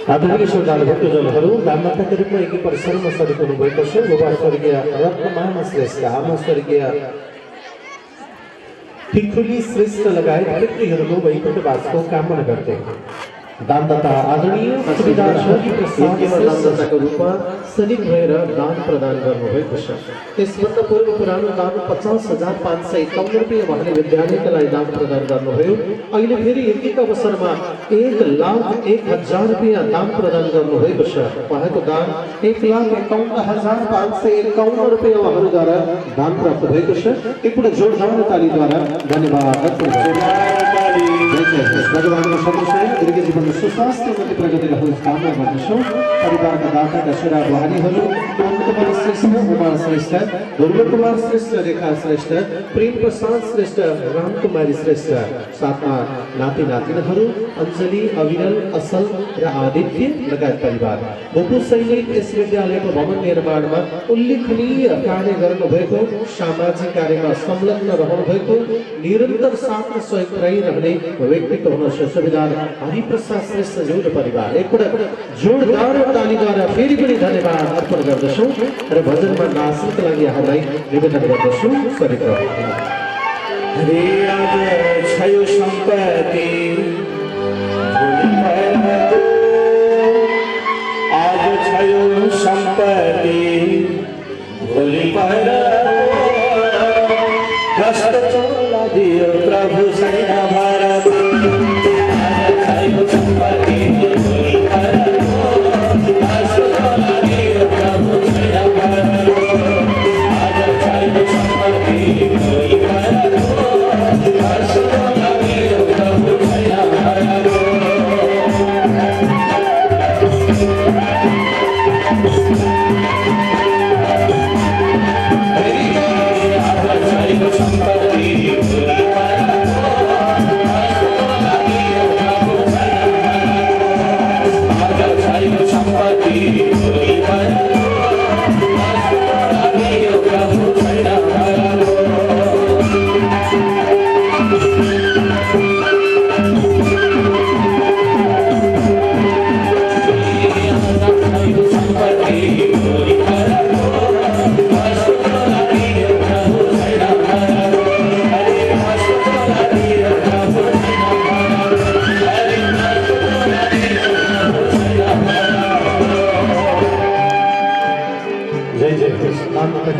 आदरणीय श्रद्धालु भक्तजनहरू दानमाताका रूपमा एकै परिसरमा सरिक हुनुभएको छ। गोबा स्वर्गीय रत्नमामा श्रेष्ठ, आमा स्वर्गीय ठिकुली श्रेष्ठ लगायत पितृहरूको वैकुण्ठवासको कामना गर्दै दानदाता आदरणीय सुविधार हरि प्रसाद दानदाताको रूपमा सनिक भएर दान प्रदान गर्नुभएको छ। त्यसभन्दा पूर्व पुरानो दान 50,551 रुपियाँ उहाँले विद्यालयका लागि दान प्रदान गर्नुभयो। अहिले फेरि यतिका अवसरमा 1,01,000 रुपियाँ दान प्रदान गर्नुभएको छ। उहाँको दान 1,51,551 रुपियाँ उहाँहरूद्वारा दान प्राप्त भएको छ। एकपल्ट जोरदार तालीद्वारा धन्यवाद अर्पण भगवानको सन्तोषै दीर्घ जीवन सुस्वास्थ्य उन्नति प्रगति रहोस् कामना गर्दछौँ। परिवारका दाता दशरा बुहारीहरू कुमार श्रेष्ठ, उमा श्रेष्ठ, ध्रुव कुमार श्रेष्ठ, रेखा श्रेष्ठ, प्रेम प्रसाद श्रेष्ठ, रामकुमारी श्रेष्ठ, साथमा नाति नातिनाहरू अञ्जली, अविरल, असल र आदित्य लगायत परिवार गोपु सैनिक यस विद्यालयको भवन निर्माणमा उल्लेखनीय कार्य गर्नुभएको, सामाजिक कार्यमा संलग्न रहनुभएको, निरन्तर साथ सहयोग रहिरहने व्यक्तित्व हुन सुविधार हरिप्रसाद श्रेष्ठ जोड परिवार एकपल्ट जोरदार तालीद्वारा फेरि पनि धन्यवाद अर्पण गर्दछौँ र भजनमा नाच्नका लागि यहाँलाई निवेदन गर्दछु। सरिक हरे आज छयो सम्पत्ति आज छयो सम्पत्ति भोलि पर कष्ट चोला दियो प्रभु सैना भारत आज छयो सम्पत्ति भोलि पर कष्ट चोला दियो प्रभु सैना भारत आज छयो सम्पत्ति भोलि पर कष्ट चोला दियो प्रभु सैना भारत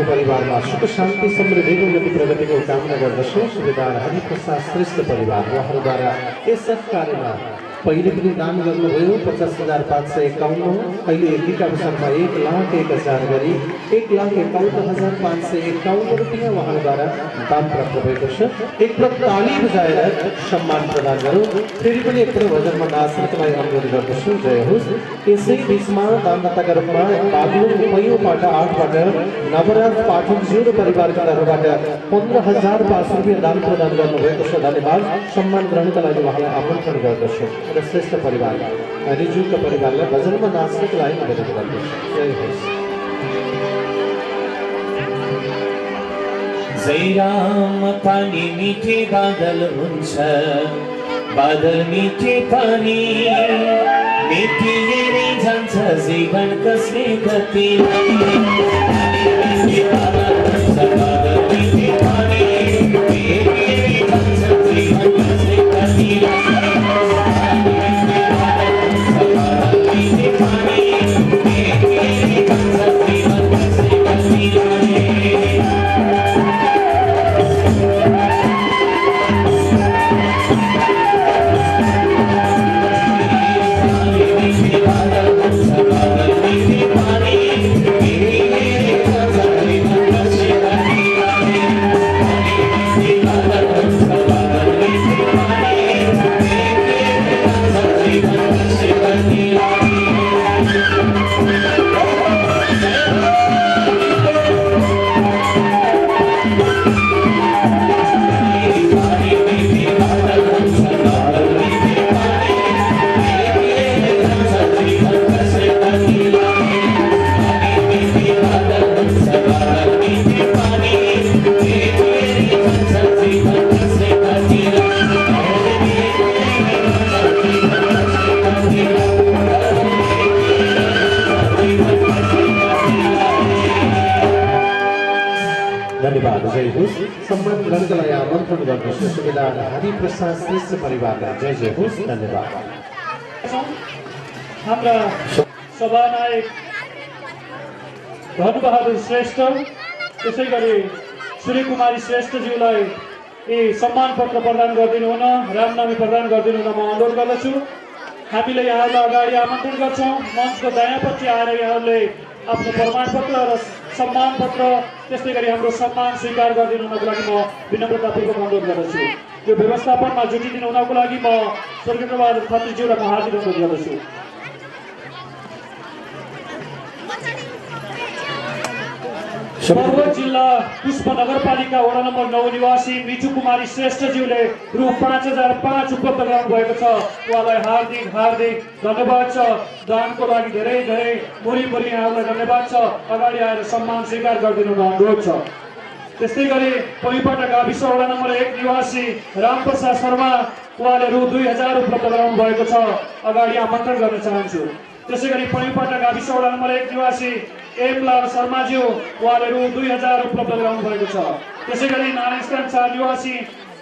परिवारमा सुख शान्ति समृद्धि उन्नति प्रगतिको कामना गर्दछु। सुविधार हरिप्रसाद श्रेष्ठ परिवार उहाँहरूद्वारा यस कार्यमा पहिले पनि दान गर्नुभयो 50,551। अहिले यतिका अवसरमा 1,01,000 गरी 1,51,551 रुपियाँ उहाँहरूद्वारा दान प्राप्त भएको छ। एकपल्ट ताली बजाएर सम्मान प्रदान गरौँ। फेरि पनि एकपल्ट भजनमा नाच्नका लागि अनुरोध गर्दछु। जय होस्। यसै बिचमा दानदाताका रूपमा बागलुङ उपयोगबाट 8बाट नवराज पाठकज्यू र परिवारका तर्फबाट 15,005 रुपियाँ दान प्रदान गर्नुभएको छ। धन्यवाद। सम्मान ग्रहणका लागि उहाँलाई आमन्त्रण गर्दछु र श्रेष्ठ परिवार रिजुका परिवारलाई भजनमा नाच्नका लागि निवेदन गर्दछु। जय होस्। जय राम पानी मीठे बादल हुन्छ, बादल मीठे पानी मेटिएरै जान्छ जीवन कसले कति मीठे बादल हुन्छ, बादल मीठे पानी मेटिएरै जान्छ जीवन कसले कति सम्मान गर्नका लागि आमन्त्रण गर्दछु सुबेदार हरिप्रसाद श्रेष्ठ परिवारलाई जय जय होस् धन्यवाद हाम्रा सभानायक धनबहादुर श्रेष्ठ त्यसै गरी सूर्यकुमारी श्रेष्ठज्यूलाई यी सम्मान पत्र प्रदान गरिदिनु हुन रामनामी प्रदान गरिदिनु हुन म अनुरोध गर्दछु हामीले यहाँहरूलाई अगाडि आमन्त्रण गर्छौँ मञ्चको दायाँपट्टि आएर यहाँहरूले आफ्नो प्रमाणपत्र र सम्मान पत्र त्यस्तै गरी हाम्रो सम्मान स्वीकार गरिदिनु हुनको लागि म विनम्रतापूर्वक अनुरोध गर्दछु यो व्यवस्थापनमा जुटिदिनु हुनको लागि म स्वर्गेन्द्रबहादुर खत्रीज्यूलाई म हार्दिक अनुरोध गर्दछु पर्वत जिल्ला पुष्प नगरपालिका वडा नम्बर 9 निवासी मिठु कुमारी श्रेष्ठज्यूले रु 5005 उपलब्ध गराउनु भएको छ उहाँलाई हार्दिक हार्दिक धन्यवाद छ दानको लागि धेरै धेरै मुरी यहाँलाई धन्यवाद छ अगाडि आएर सम्मान स्वीकार गरिदिनु अनुरोध छ त्यस्तै गरी पैपाटा गाविस वडा नम्बर 1 निवासी रामप्रसाद शर्मा उहाँले रु 2000 उपलब्ध गराउनु भएको छ अगाडि आमन्त्रण गर्न चाहन्छु त्यसै गरी पैपाटा गाविस वडा नम्बर 1 निवासी एमलाल शर्माज्यू उहाँले रु 2000 उपलब्ध गराउनु भएको छ त्यसै गरी नारायणस्थान 4 निवासी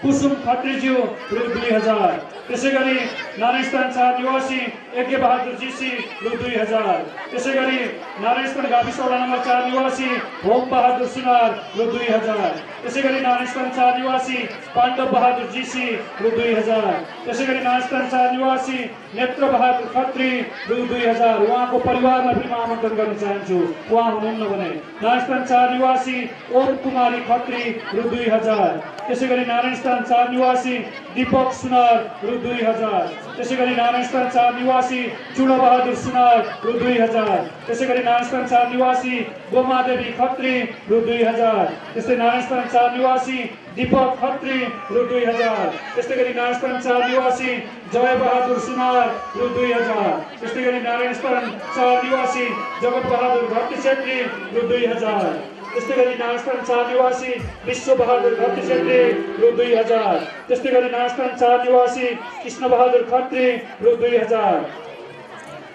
कुसुम खत्रीज्यू रु 2000 त्यसै गरी नारायणस्थान 4 निवासी यज्ञ बहादुर जीसी रु 2000 त्यसै गरी नारायणस्थान गाविस वडा नम्बर 4 निवासी होम बहादुर सुनार रु 2000 त्यसै गरी नारायणस्थान 4 निवासी पाण्डव बहादुर जीसी रु 2000 त्यसै गरी नारायणस्थान 4 निवासी नेत्र बहादुर खत्री रु 2000 उहाँको परिवारलाई पनि म आमन्त्रण गर्न चाहन्छु उहाँ हुनुहुन्न भने नारायणस्थान 4 निवासी ओम कुमारी खत्री रु 2000 त्यसै गरी नारायणस्थान 4 निवासी दीपक सुनार रु 2000 त्यसै गरी नारायणस्थान 4 निवासी चुडाबहादुर सुनार रु 2000 त्यसै गरी नारायणस्थान 4 निवासी गोमादेवी खत्री रु 2000 त्यस्तै नारायणस्थान 4 निवासी दीपक खत्री रु 2000 त्यस्तै गरी नारायणस्थान 4 निवासी जय बहादुर सुनार रु 2000 त्यस्तै गरी नारायणस्थान 4 निवासी जगत बहादुर भट्टी छेत्री रु 2000 त्यस्तै गरी नारायणस्थान 4 निवासी विश्व बहादुर भट्टी छेत्री रु 2000 त्यस्तै गरी नारायणस्थान 4 निवासी कृष्ण बहादुर खत्री रु 2000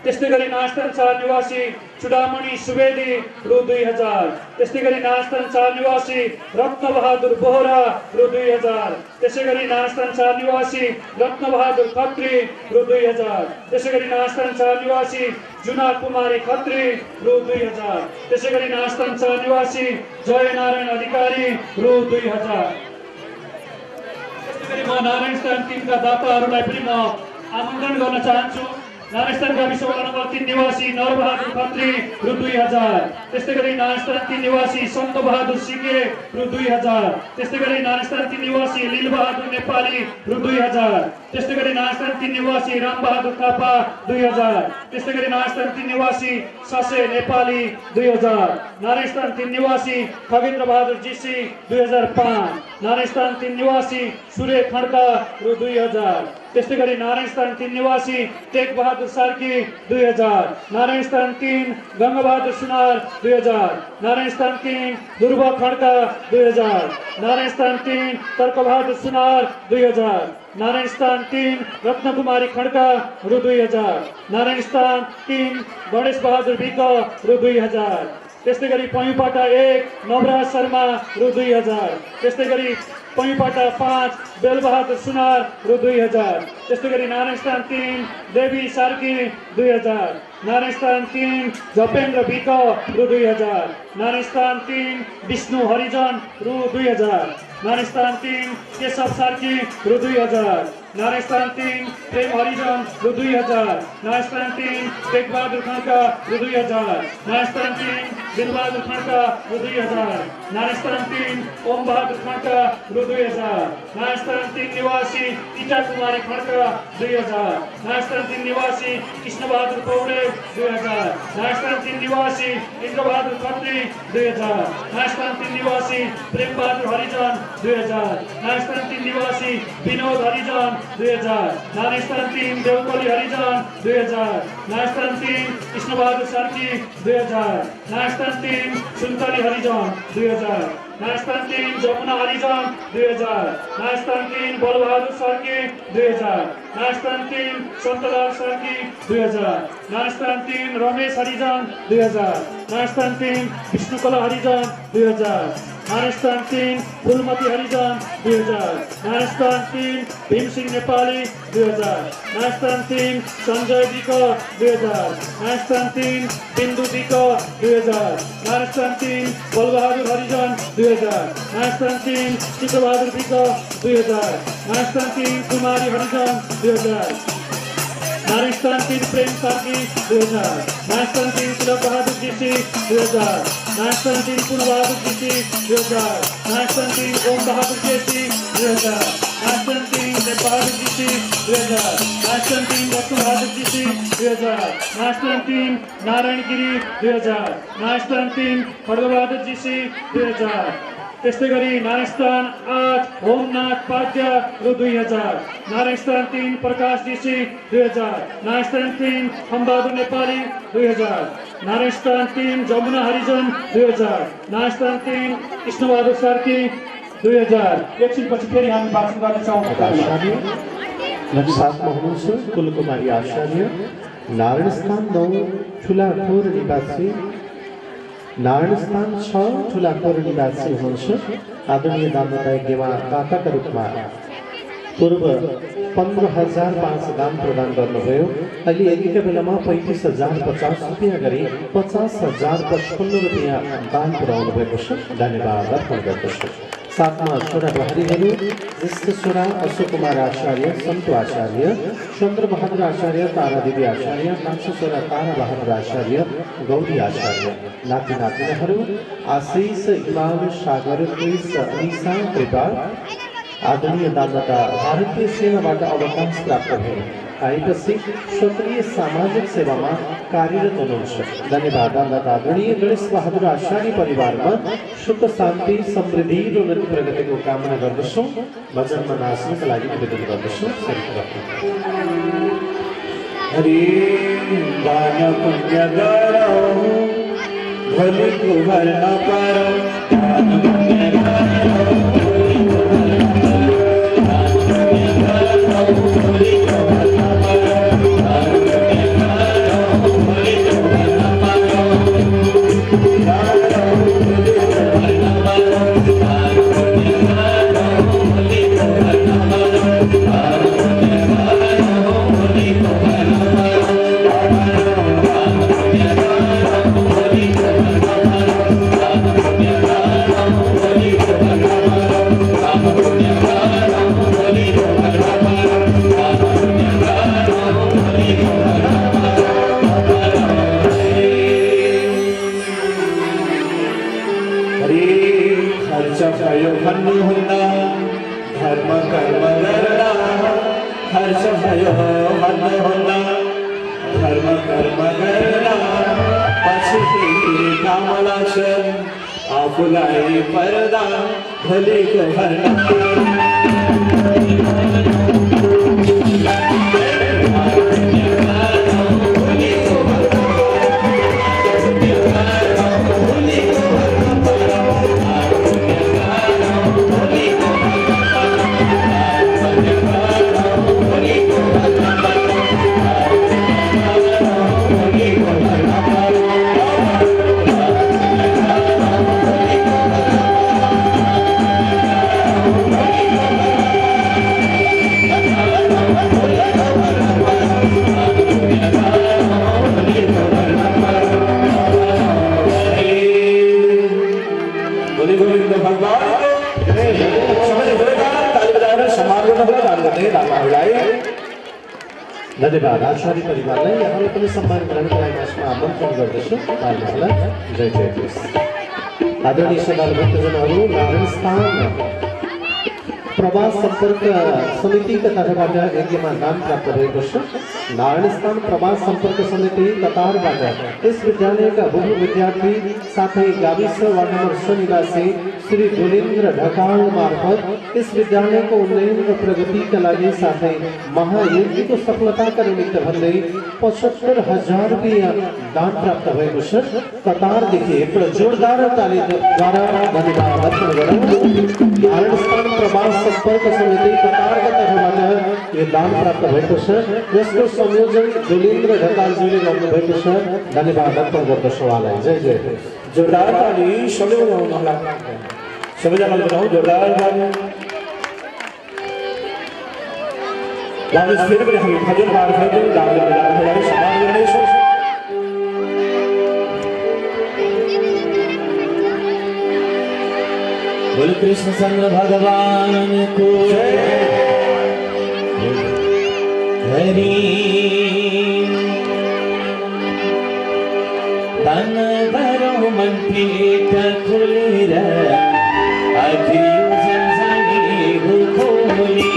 त्यस्तै गरी नारायणस्थान 4 निवासी चुडामणि सुवेदी रु 2000 त्यस्तै गरी नारायणस्थान 4 निवासी रत्न बहादुर बोहरा रु 2000 त्यसै गरी नारायणस्थान 4 निवासी रत्न बहादुर खत्री रु 2000 त्यसै गरी नारायणस्थान 4 निवासी जुना कुमारी खत्री रु 2000 त्यसै गरी नारायणस्थान 4 निवासी जय नारायण अधिकारी रु 2000 त्यसै गरी म नारायणस्थान 3 का दाताहरूलाई पनि म आमन्त्रण गर्न चाहन्छु नारायणस्थान गाविस वडा नम्बर 3 निवासी नरबहादुर खत्री रु 2000 त्यस्तै गरी नारायणस्थान 3 निवासी सन्त बहादुर सिंगे रु 2000 त्यस्तै गरी नारायणस्थान 3 निवासी लील बहादुर नेपाली रु 2000 त्यस्तै गरी नारायणस्थान 3 निवासी राम बहादुर थापा 2000 त्यस्तै गरी नारायणस्थान 3 निवासी ससे नेपाली 2000 नारायणस्थान 3 निवासी खगेन्द्र बहादुर जीसी 2005 नारायणस्थान 3 निवासी सूर्य खड्का रु 2000 त्यस्तै गरी नारायणस्थान 3 निवासी टेक बहादुर सार्की 2000 नारायणस्थान 3 गंगाबहादुर सुनार 2000 नारायणस्थान 3 ध्रुव खड्का 2000 नारायणस्थान 3 तर्क बहादुर सुनार 2000 नारायणस्थान 3 रत्नकुमारी खड्का रु 2000 नारायणस्थान 3 गणेश बहादुर विक रु 2000 त्यस्तै गरी पैपाटा 1 नवराज शर्मा रु 2000 त्यस्तै गरी पैपाटा 5 बेलबहादुर सुनार रु 2000 त्यस्तै गरी नारायणस्थान 3 देवी सार्की 2000 नारायणस्थान 3 झपेन्द्र विक रु 2000 नारायणस्थान 3 विष्णु हरिजन रु 2000 नारायणस्थान 3 केशव सार्की रु 2000 नारायणस्थान 3 प्रेम हरिजन रु 2000 नारायणस्थान 3 टेकबहादुर खड्का रु 2000 नारायणस्थान 3 बिलबहादुर खड्का रु 2000 नारायणस्थान 3 ओम बहादुर खड्का रु 2000 नारायणस्थान 3 निवासी ईटा कुमारी खड्का 2000 नारायणस्थान 3 निवासी कृष्ण बहादुर पौडे 2000 नारायणस्थान 3 निवासी इन्द्र बहादुर खत्री 2000 नारायणस्थान 3 निवासी प्रेम बहादुर हरिजन 2000 नारायणस्थान 3 निवासी विनोद हरिजन 2000 नारायणस्थान 3 देवकली हरिजन 2000 नारायणस्थान 3 कृष्ण बहादुर सार्की 2000 नारायणस्थान 3 सुन्तली हरिजन 2000 नारायणस्थान 3 जमुना हरिजन 2000 नारायणस्थान 3 बलबहादुर सार्की 2000 नारायणस्थान 3 सन्तलाल सार्की 2000 नारायणस्थान 3 रमेश हरिजन 2000 नारायणस्थान 3 विष्णुकला हरिजन 2000 नारायण 3 फुलमती हरिजन 2000 नारायण 3 भीमसिंह नेपाली 2000 नारायण 3 सञ्जय विक 2000 नारायण 3 बिन्दु विक 2000 नारायण 3 बलबहादुर हरिजन 2000 नारायण 3 चित्रबहादुर विक 2000 नारायण 3 कुमारी हरिजन 2000 नारायण 3 प्रेम सार्की 2000 नारायण 3 तिलक बहादुर जीसी 2000 नारायण 3 पूर्णबहादुर जीसी 2000 नारायण 3 ओम बहादुर केसी 2000 नारायण 3 देव बहादुर जीसी 2000 नारायण 3 लक्ष्मण बहादुर जीसी 2000 नारायण 3 नारायण गिरी 2000 नारायण 3 खड्गबहादुर जीसी 2000 त्यस्तै गरी नारायण 8 होमनाथ पाद्य रु 2000 नारायण 3 प्रकाश जीसी 2000 नारायण 3 खम्बहादुर नेपाली 2000 नारायण 3 जमुना हरिजन 2000 नारायण 3 कृष्णबहादुर सार्की 2000 एकछिनपछि फेरि हामी भाषण गर्नेछौँ। साथमा हुनुहुन्छ कुलकुमारी आचार्य नारायण 9 ठुलाखोर निवासी नारायण 6 ठुलाखोर निवासी हुनुहुन्छ। आदरणीय दानदाता गेवा दाताका रूपमा पूर्व 15,005 दान प्रदान गर्नुभयो। अहिले यतिका बेलामा 35,050 रुपियाँ गरी 50,055 रुपियाँ दान पुर्याउनु भएको छ। धन्यवाद अर्पण गर्दछु। साथमा छोरा बुहारीहरू ज्येष्ठ छोरा अशोक कुमार आचार्य, सन्तु आचार्य, चन्द्रबहादुर आचार्य, तारादेवी आचार्य, कान्छो छोरा तारा बहादुर आचार्य, गौरी आचार्य, नाति नातिनाहरू आशिष, इमाम, सागर, क्रिस, अनिसा, कृपा। आदरणीय दानदाता भारतीय सेनाबाट अवकाश प्राप्त भए आएपछि सक्रिय सामाजिक सेवामा कार्यरत हुनुहुन्छ। धन्यवाद दानदाता आदरणीय गणेश बहादुर आचार्य परिवारमा सुख शान्ति समृद्धि र उन्नति प्रगतिको कामना गर्दछौँ। भजनमा नाच्नका लागि निवेदन गर्दछौँ। हरि दान पुण्य गरौ भोलि कुहर न परौ दान पुण्य गरौ धर्म कर्म गरड़ा हर्ष भयो मन होला धर्म कर्म गरड़ा पछि काम लाग्छ आफूलाई पर्दा भोलिको भर्ना धन्यवाद। आचार्य परिवारलाई यहाँले पनि सम्मान गर्नको लागि यसमा आमन्त्रण गर्दछु। जय जय कृष्ण। आदरणीय सदाभक्तजनहरू, नारायण प्रवास सम्पर्क समितिका तर्फबाट यज्ञमा दान प्राप्त भएको छ। नारायण प्रवास सम्पर्क समिति कतारबाट यस विद्यालयका बहु विद्यार्थी साथै गाविस वार्ड नम्बर 6 निवासी श्री दुलेन्द्र ढकाल मार्फत यस विद्यालयको उन्नयन र प्रगतिका लागि साथै महायज्ञको सफलताका निमित्त भन्दै 75,000 रुपियाँ दान प्राप्त भएको छ। कतारदेखि एक जोरदार तालीद्वारा धन्यवाद अर्पण गरौँ। नारायण प्रवास सम्पर्क समिति कतारका तर्फबाट यो दान प्राप्त भएको छ। यसको संयोजन दुलेन्द्र ढकालजीले गर्नुभएको छ। धन्यवाद अर्पण गर्दछु उहाँलाई। जय जय। जोरदार ताली सबैले बजाउन होला। सभी जगह बताऊं जोरदार ताली लाइव फिर भी हम भजन बार करते हैं लाइव बजाते हैं समान गणेश बोल कृष्ण चंद्र भगवान को हरि तन भरो मन पीठ खुलेर अधियो संसारी हो खोली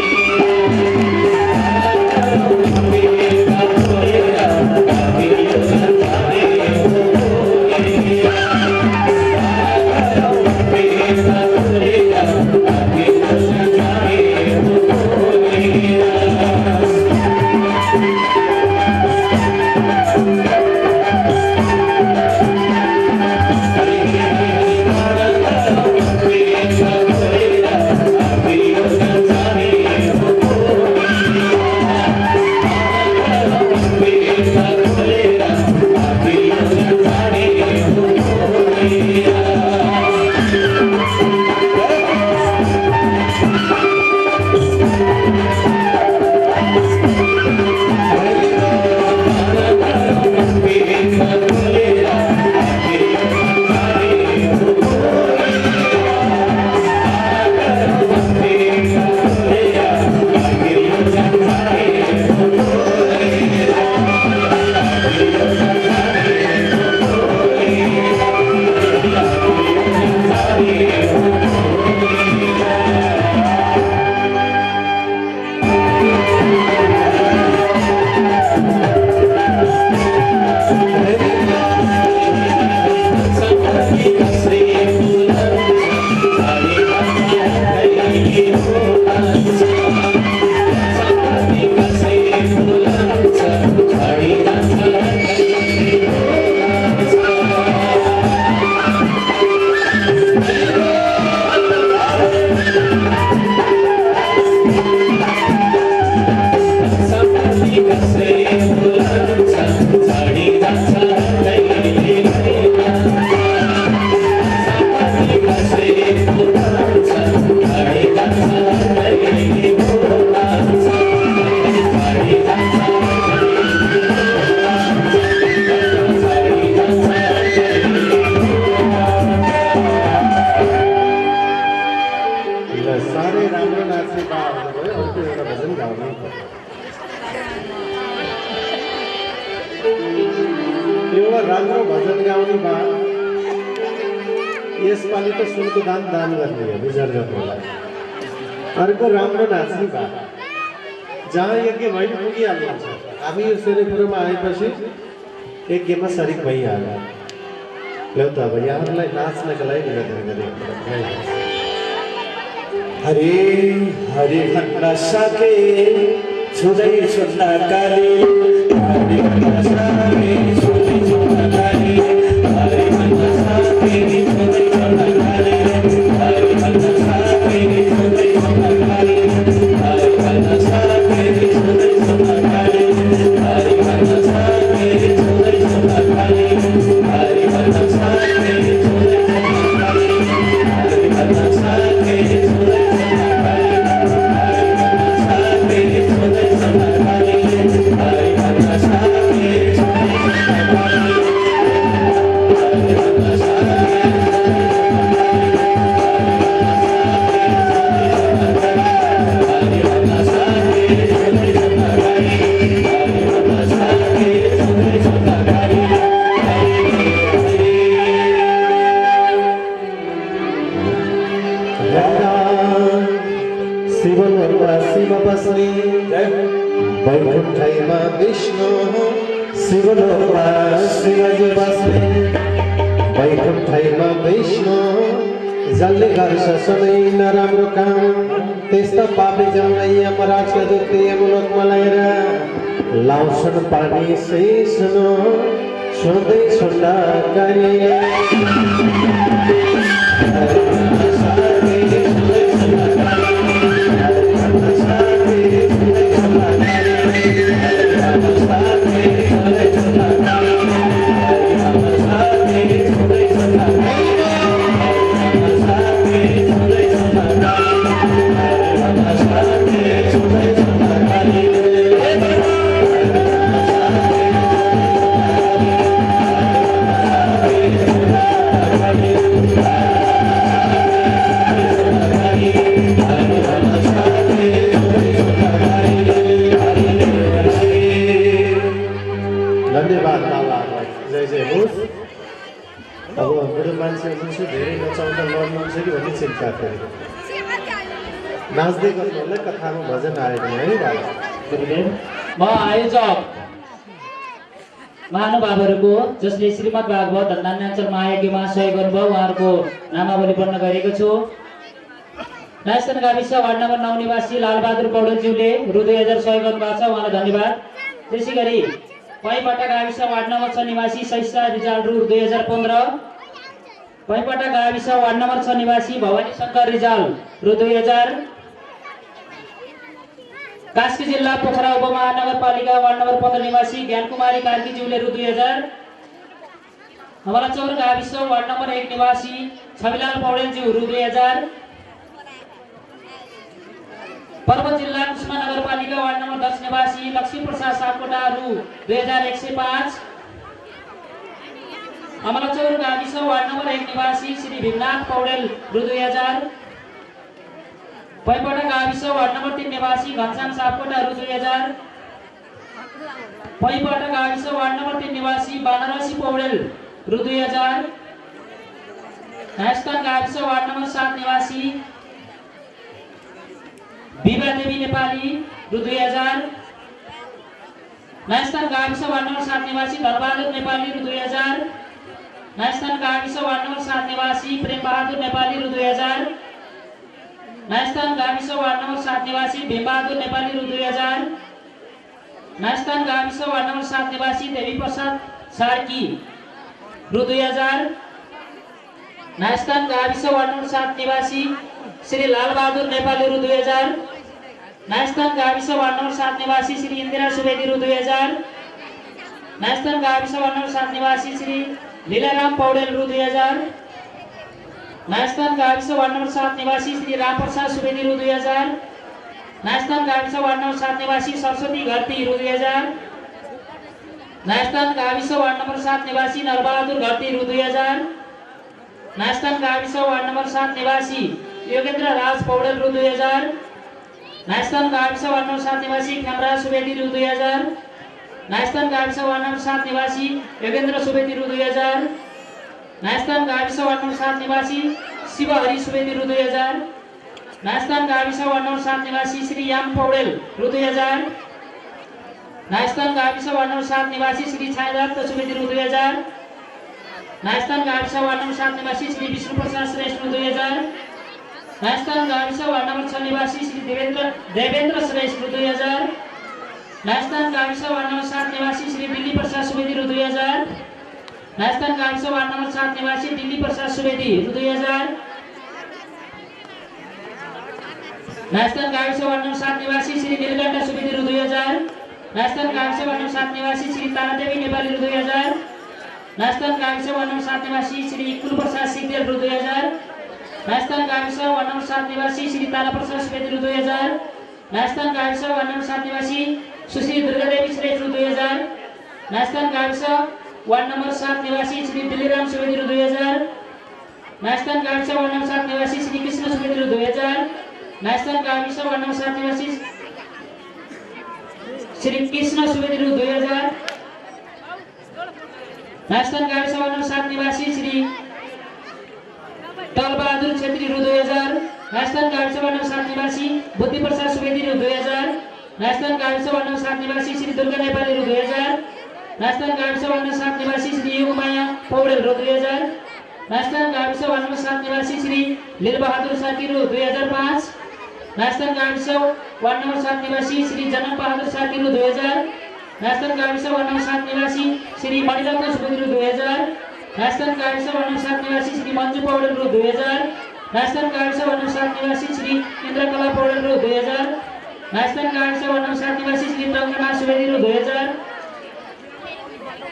भजन गाउने बात यसपालि त सुनको दान दान गर्ने हो विसर्जनलाई अर्को राम्रो नाच्ने बात जहाँ यज्ञ भइ पुगिहाल्नुहुन्छ हामी यो सेरेपुरमा आएपछि यज्ञमा सरिक भइहाल्यो ल त अब यहाँहरूलाई नाच्नका लागि निवेदन गरेको हरे हरे भन्न सके छुँदै छुट्न काली हरे भन्न सके छुँदै छुट्न काली हरे भन्न सके छुँदै छुट्न काली हरे भन्न सके छुँदै छुट्न काली हरे भन्न सके छुँदै छुट्न काली हरे भन्न सके छुँदै छुट्न काली हरे भन्न सके छुँदै छुट्न काली हरे भन्न सके छुँदै वैकुण्ठैमा विष्णु शिवलोकमा शिवजी बस्ने वैकुण्ठैमा विष्णु जसले गर्छ सधैँ नराम्रो काम त्यस्ता पापी जनलाई यमराजका दूतले यमलोकमा ल्याएर लाउँछन् पानी सिस्नो छुँदै छुट्न काली Hare धन्यवाद लाललाई जय जय होस्। अब मेरो मान्छे हुनुहुन्छ धेरै नचाउँदा लड्नुहुन्छ कि भन्ने चिन्ता थियो। नाच्दै गर्नु होला कथामा भजन आएन है बाबा। म आयोजक महानुभावहरूको जसले श्रीमद् भागवत धन्याञ्चल महायज्ञमा सहयोग गर्नुभयो उहाँहरूको नामावली पढ्न गएको छु। नास्तान गाविस वार्ड नम्बर 9 निवासी लालबहादुर पौडेलज्यूले रु 2000 सहयोग गर्नुभएको छ, उहाँलाई धन्यवाद। त्यसै गरी पैपटा गाविस वार्ड नम्बर 6 निवासी सैसा रिजाल रु 2015। पैपटा गाविस वार्ड नम्बर 6 निवासी भवानी शङ्कर रिजाल रु 2000। कास्की जिल्ला पोखरा उपमहानगरपालिका वार्ड नम्बर 15 निवासी ज्ञानकुमारी कार्कीज्यूले रु 2000। अमलाचौर गाविस वार्ड नम्बर 1 निवासी छविलाल पौडेलज्यू रु 2000। पर्वत जिल्ला कुष्मा नगरपालिका वार्ड नम्बर 10 निवासी लक्ष्मी प्रसाद सापकोटा रु 2105। अमलाचौर गाविस वार्ड नम्बर 1 निवासी श्री भीमनाथ पौडेल रु 2000। पैपटा गाविस वार्ड नम्बर 3 निवासी घनश्याम सापकोटा रु 2000। पैपटा गाविस वार्ड नम्बर 3 निवासी बानरसी पौडेल रु 2000। नास्तान गाविस वार्ड नम्बर 7 निवासी विभा देवी नेपाली रु 2000। नास्तान गाविस वार्ड नम्बर 7 निवासी धनबहादुर नेपाली रु 2000। नास्तान गाविस वार्ड नम्बर 7 निवासी प्रेम बहादुर नेपाली रु 2000। नास्तान गाविस वार्ड नम्बर 7 निवासी भीमबहादुर नेपाली रु 2000। नास्तान गाविस वार्ड नम्बर 7 निवासी देवी प्रसाद सार्की रु 2000। नास्तान गाविस वार्ड नम्बर 7 निवासी श्री लालबहादुर नेपाली रु 2000। नास्तान गाविस वार्ड नम्बर 7 निवासी श्री इन्दिरा सुवेदी रु 2000। नास्तान गाविस वार्ड नम्बर 7 निवासी श्री लीलाराम पौडेल रु 2000। नास्तान गाविस वार्ड नम्बर 7 निवासी श्री रामप्रसाद सुवेदी रु 2000। नास्तान गाविस वार्ड नम्बर 7 निवासी सरस्वती घरती रु 2000। नास्तान गाविस वार्ड नम्बर 7 निवासी नरबहादुर घरती रु 2000। नास्तान गाविस वार्ड नम्बर 7 निवासी योगेन्द्र राज पौडेल रु 2000। नास्तान गाविस वार्ड नम्बर 7 निवासी खेमराज सुवेदी रु 2000। नास्तान गाविस वार्ड नम्बर 7 निवासी योगेन्द्र सुवेदी रु 2000। नास्तान गाविस वार्ड नम्बर 7 निवासी शिवहरि सुवेदी रु 2000। नास्तान गाविस वार्ड नम्बर 7 निवासी श्री याम पौडेल रु 2000। नास्तान गाविस वार्ड नम्बर 7 निवासी श्री छायादत्त सुवेदी रु 2000। नास्तान गाविस वार्ड नम्बर 7 निवासी श्री विष्णु प्रसाद श्रेष्ठ रु 2000। नास्तान गाविस वार्ड नम्बर 6 निवासी श्री देवेन्द्र श्रेष्ठ रु 2000। नास्तान गाविस वार्ड नम्बर 7 निवासी श्री दिल्ली प्रसाद सुवेदी रु 2000। नास्तान गाविस वार्ड नम्बर 7 निवासी दिल्ली प्रसाद सुवेदी रु 2000। नास्तान गाविस वार्ड नम्बर 7 निवासी श्री नीलकण्ठ सुवेदी रु 2000। नास्तान गाविस वार्ड नम्बर 7 निवासी श्री तारादेवी नेपाली रु 2000। नास्तान गाविस वार्ड नम्बर 7 निवासी श्री कुलप्रसाद सिग्देल रु 2000। नास्तान गाविस वार्ड नम्बर 7 निवासी श्री ताराप्रसाद सुवेदी रु 2000। नास्तान गाविस वार्ड नम्बर 7 निवासी सुश्री दुर्गादेवी श्रेष्ठ रु 2000। नास्तान गाविस वार्ड नम्बर 7 निवासी श्री दिल्लीराम सुवेदी रु 2000। नास्तान गाविस वार्ड नम्बर 7 निवासी श्री कृष्ण सुवेदी रु 2000। नास्तान गाविस वार्ड नम्बर 7 निवासी श्री कृष्ण सुवेदी रु 2000। नास्तान गाविस वार्ड नम्बर 7 निवासी श्री दलबहादुर छेत्री रु 2000। नास्तान गाविस वार्ड नम्बर 7 निवासी बुद्धि प्रसाद सुवेदी रु 2000। नास्तान गाविस वार्ड नम्बर 7 निवासी श्री दुर्गा नेपाली रु 2000। नास्तान गाविस वार्ड नम्बर 7 निवासी श्री युगमाया पौडेल रु 2000। नास्तान गाविस वार्ड नम्बर 7 निवासी श्री लीलबहादुर साकी रु 2005। नास्तान गाविस वार्ड नम्बर 7 निवासी श्री जनक बहादुर साकी रु 2000। नास्तान गाविस वार्ड नम्बर 7 निवासी श्री मणिरत्न सुवेदी रु 2000। नास्तान गाविस वार्ड नम्बर 7 निवासी श्री मञ्जु पौडेल रु 2000। नास्तान गाविस वार्ड नम्बर 7 निवासी श्री इन्द्रकला पौडेल रु 2000। नास्तान गाविस वार्ड नम्बर 7 निवासी श्री रङ्गनाथ सुवेदी रु 2000।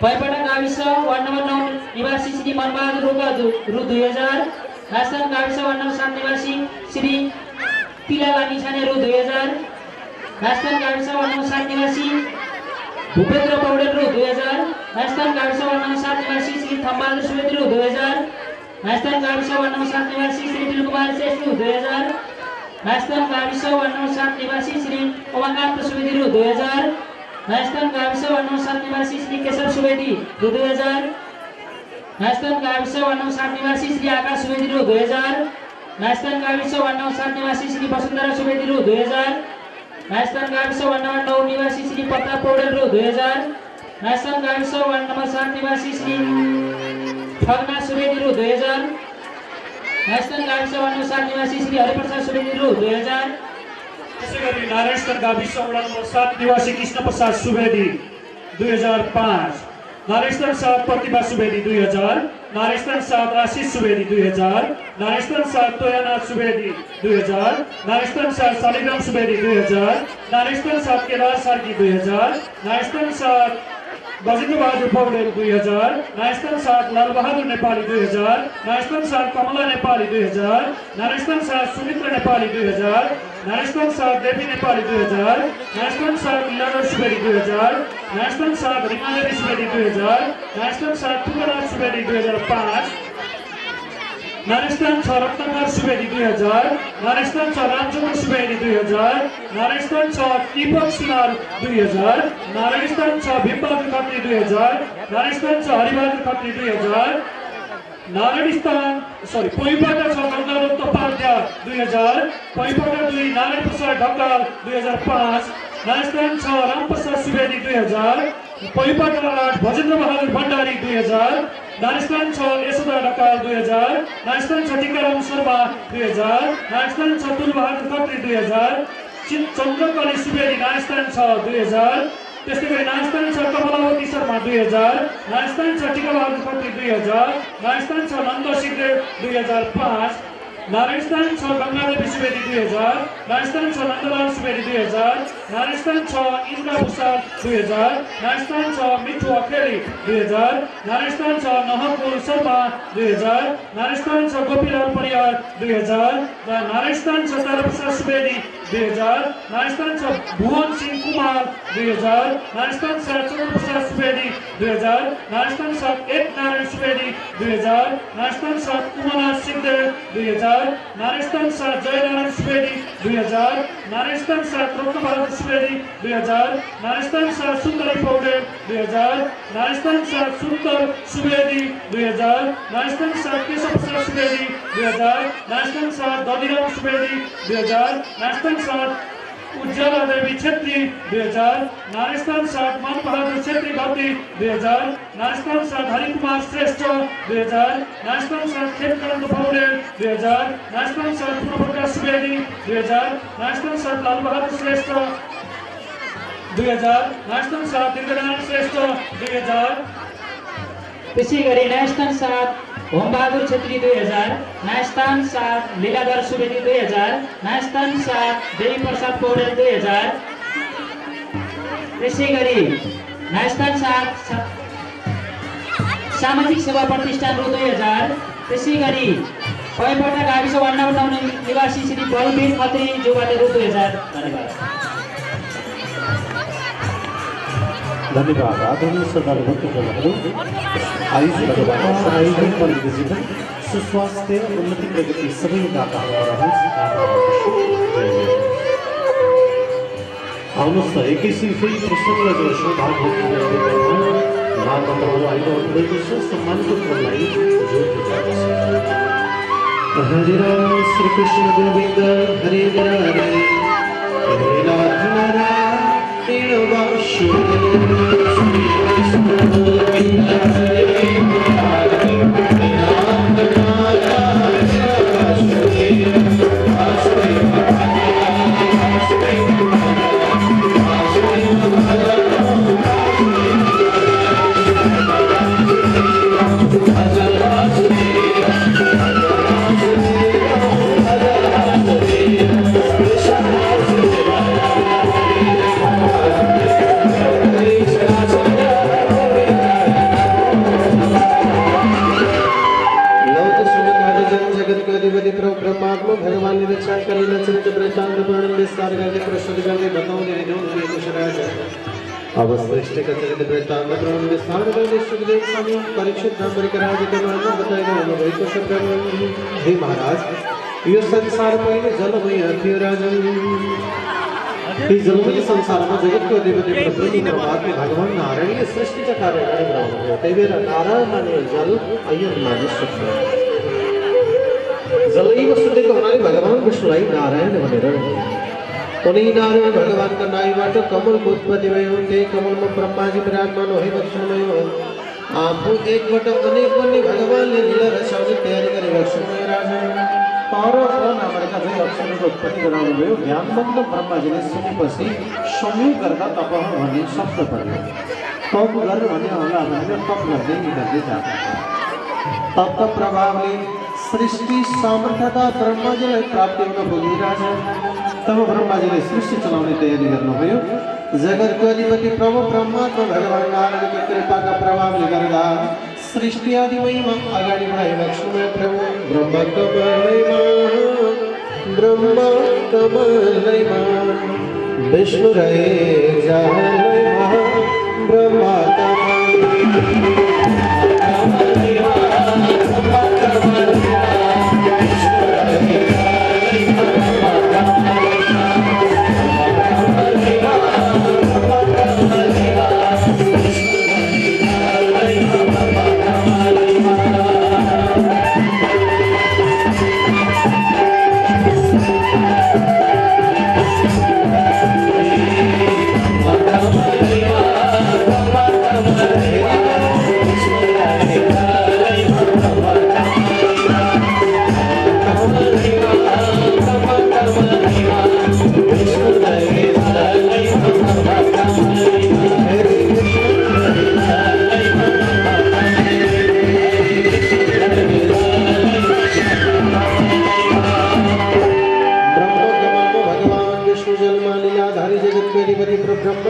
पैपटा गाविस वार्ड नम्बर 9 निवासी श्री मनबहादुर रोका रु 2000। नास्तान गाविस वार्ड नम्बर 7 निवासी श्री तिला लामिछाने रु 2000। नास्तान गाविस वार्ड नम्बर 7 निवासी भूपेन्द्र पौडेल रु 2000। नास्तान गाविस वार्ड नम्बर 7 निवासी श्री थम्बहादुर सुवेदी रु 2000। नास्तान गाविस वार्ड नम्बर 7 निवासी श्री दिलकुमार श्रेष्ठ रु 2000। नास्तान गाविस वार्ड नम्बर 7 निवासी श्री उमाकान्त सुवेदी रु 2000। नाइस्तान गाविस वार्ड नंबर 7 निवासी श्री केशव सुवेदी रु 2000। नाइस्तान गाविस वार्ड नंबर 7 निवासी श्री आकाश सुवेदी रु 2000। नाइस्तान गाविस वार्ड नंबर 7 निवासी श्री वसुंधरा सुवेदी रु 2000। नाइस्तान गाविस वार्ड नंबर 9 निवासी श्री प्रताप पौडेल रु 2000। नाइस्तान गाविस वार्ड नंबर 7 निवासी श्री ठगना सुवेदी रु 2000। नाइस्तान गाविस वार्ड नंबर 7 निवासी श्री हरिप्रसाद सुवेदी रु 2000। त्यसैगरी नारायणस्थान गाविस वडा नम्बर 7 निवासी कृष्ण प्रसाद सुवेदी 2005। नारायणस्थान 7 प्रतिभा सुवेदी 2000। नारायणस्थान 7 आशिष सुवेदी 2000। नारायणस्थान 7 तोयानाथ सुवेदी 2000। नारायणस्थान 7 शालिग्राम सुवेदी 2000। नारायणस्थान 7 केदार सार्की 2000। नारायणस्थान 7 गजेन्द्र बहादुर पौडेल 2000। नारायणस्थान 7 लालबहादुर नेपाली 2000। नारायणस्थान 7 कमला नेपाली 2000। नारायणस्थान 7 सुमित्र नेपाली 2000। नारायणस्थान 7 देवी नेपाली 2000। नारायणस्थान 7 लीलाधर सुवेदी 2000। नारायणस्थान 7 रिमादेवी सुवेदी 2000। नारायणस्थान 7 पुष्पराज सुवेदी 2005। नारायणस्थान 6 रत्नाकर सुवेदी 2000। नारायणस्थान 6 रामचंद्र सुवेदी 2000। नारायणस्थान 6 दीपक सिनार 2000। नारायणस्थान 6 भीमबहादुर खत्री 2000। नारायणस्थान 6 हरिबहादुर खत्री 2000। पोइपाटा 6 गंगादत्त उपाध्याय 2000। पोइपाटा 2 नारायण प्रसाद ढकाल 2005। नारायणस्थान 6 रामप्रसाद सुवेदी 2000। पोइपाटा 8 भजेन्द्र बहादुर भण्डारी 2000। नारायणस्थान 6 यशोदा ढकाल 2000। नारायणस्थान 6 टीकाराम शर्मा 2000। नारायणस्थान 6 तुल बहादुर खत्री 2000। चन्द्रकली सुवेदी नारायणस्थान 6 2000। त्यस्तै गरी नारायणस्थान 6 कमलावती शर्मा 2000। नारायणस्थान 6 टीका बहादुर खत्री 2000। नारायणस्थान 6 नन्द सिंहदेव 2005। नारायणस्थान 6 गंगादेवी सुवेदी 2000। नारायणस्थान 6 नन्दलाल सुवेदी 2000। नारायणस्थान 6 इन्द्र भूषाल 2000। नारायणस्थान 6 मिठू अखेरी 2000। नारायणस्थान 6 नहकुल शर्मा 2000। नारायणस्थान 6 गोपीलाल परियार 2000। नारायणस्थान 6 ताराप्रसाद सुवेदी 2000। नारायणस्थान 6 भुवन सिंह कुमार 2000। नारायणस्थान 7 चन्द्रप्रसाद सुवेदी 2000। नारायणस्थान 7 एक नारायण सुवेदी 2000। नारायणस्थान 7 उमानाथ सिंहदेव 2000। नारायणस्थान 7 जयनारायण सुवेदी 2000। नारायणस्थान 7 रत्नबहादुर सुवेदी 2000। नारायणस्थान 7 सुन्दर पौडेल 2000। नारायणस्थान 7 सुन्दर सुवेदी 2000। नारायणस्थान 7 केशव प्रसाद सुवेदी 2000। नारायणस्थान 7 दधिराम सुवेदी 2000। नारायणस्थान 7 उज्ज्वला देवी छेत्री 2000। नारायणस्थान 7 मन बहादुर छेत्री भक्ति 2000। नारायणस्थान 7 हरिकुमार श्रेष्ठ 2000। नारायणस्थान 7 खेतकरन्द पौडेल 2000। नारायणस्थान 7 पूर्णप्रकाश सुवेदी 2000। नारायणस्थान 7 लालबहादुर श्रेष्ठ 2000। नारायणस्थान 7 दीर्घनारायण श्रेष्ठ 2000। त्यसै गरी नारायणस्थान 7 होमबहादुर छेत्री 2000। नारायणस्थान 7 लीलाधर सुवेदी 2000। नारायणस्थान 7 देवी प्रसाद पौडेल 2000। त्यसै गरी नारायणस्थान 7 सामाजिक सेवा प्रतिष्ठान रु 2000। त्यसै गरी पैपटा गाविस वार्ड नम्बर 9 निवासी श्री बलवीर खत्री ज्यूबाट रु 2000। धन्यवाद। आदरणीय सरदार भक्तजनहरू, आयोजन परिवार जीवन सुस्वास्थ्य उन्नति प्रगति सबै दाताहरूमा रहोस्। आउनुहोस् त एकैछिन फेरि प्रसन्न गर्छौँ। भागवतहरू आइरहनु भएको छ। सम्मानित क्रमलाई जोड्दै जाँदछ। हरे राम श्री कृष्ण गोविन्द हरे मुरारी हरे नाथ नारायण वासुदेव श्री कृष्ण गोविन्द हरे मुरारी हरे नाथ नारायण वासुदेव वासुदेव ब्रह्मात्मा भगवान ने रक्षा करी लक्षित वृत्तांत वर्णन विस्तार करके प्रश्न करके बताओगे विनोद कुशराज अब श्रेष्ठ का चरित्र वृत्तांत वर्णन विस्तार करके सुखदेव स्वामी परीक्षित धर्म परिकराज के वर्णन बताएगा अनुभव को शब्द हे महाराज यो संसार पहिले जल भई थियो राजन ಈ ಜಲಮಯ ಸಂಸಾरमा जगतको अधिपति प्रभु परमात्मा भगवान नारायणले सृष्टिका कार्य गरिरहनुभयो। त्यही भएर नारायण माने जल अयन माने सुख। जलैव सुतेको हुनाले भगवान विष्णुलाई नारायण भनेर उनी नारायण भगवानका नाभिबाट कमलको उत्पत्ति भयो। त्यही कमलमा ब्रह्माजी विराजमान भएको सुन्नुभयो। आफू एकबाट अनेक बन्ने भगवानले लीला रचाउने तयारी गरेका सुन्नुभयो। राजा तर नामका चाहिँ अक्षरको उत्पत्ति गराउनुभयो। ध्यानमग्न ब्रह्माजीले सुनेपछि संयोग गर्दा तप भन्ने शब्द पर्यो। तप गर भन्ने होला भनेर तप गर्दै जान्छ। तपका प्रभावले सृष्टि सामर्थ्यता ब्रह्माजीलाई प्राप्ति हुन पुगिरहेछ। तब ब्रह्माजीले सृष्टि चलाउने तयारी गर्नुभयो। जगतको अधिपति प्रभु परमात्मा भगवान नारायणको कृपाका प्रभावले गर्दा सृष्टि आदि महिमा अगाडि बढाइरहेको सुन्नुभयो। प्रभु ब्रह्म कमलैमा विष्णु रहे जहलैमा ब्रह्मा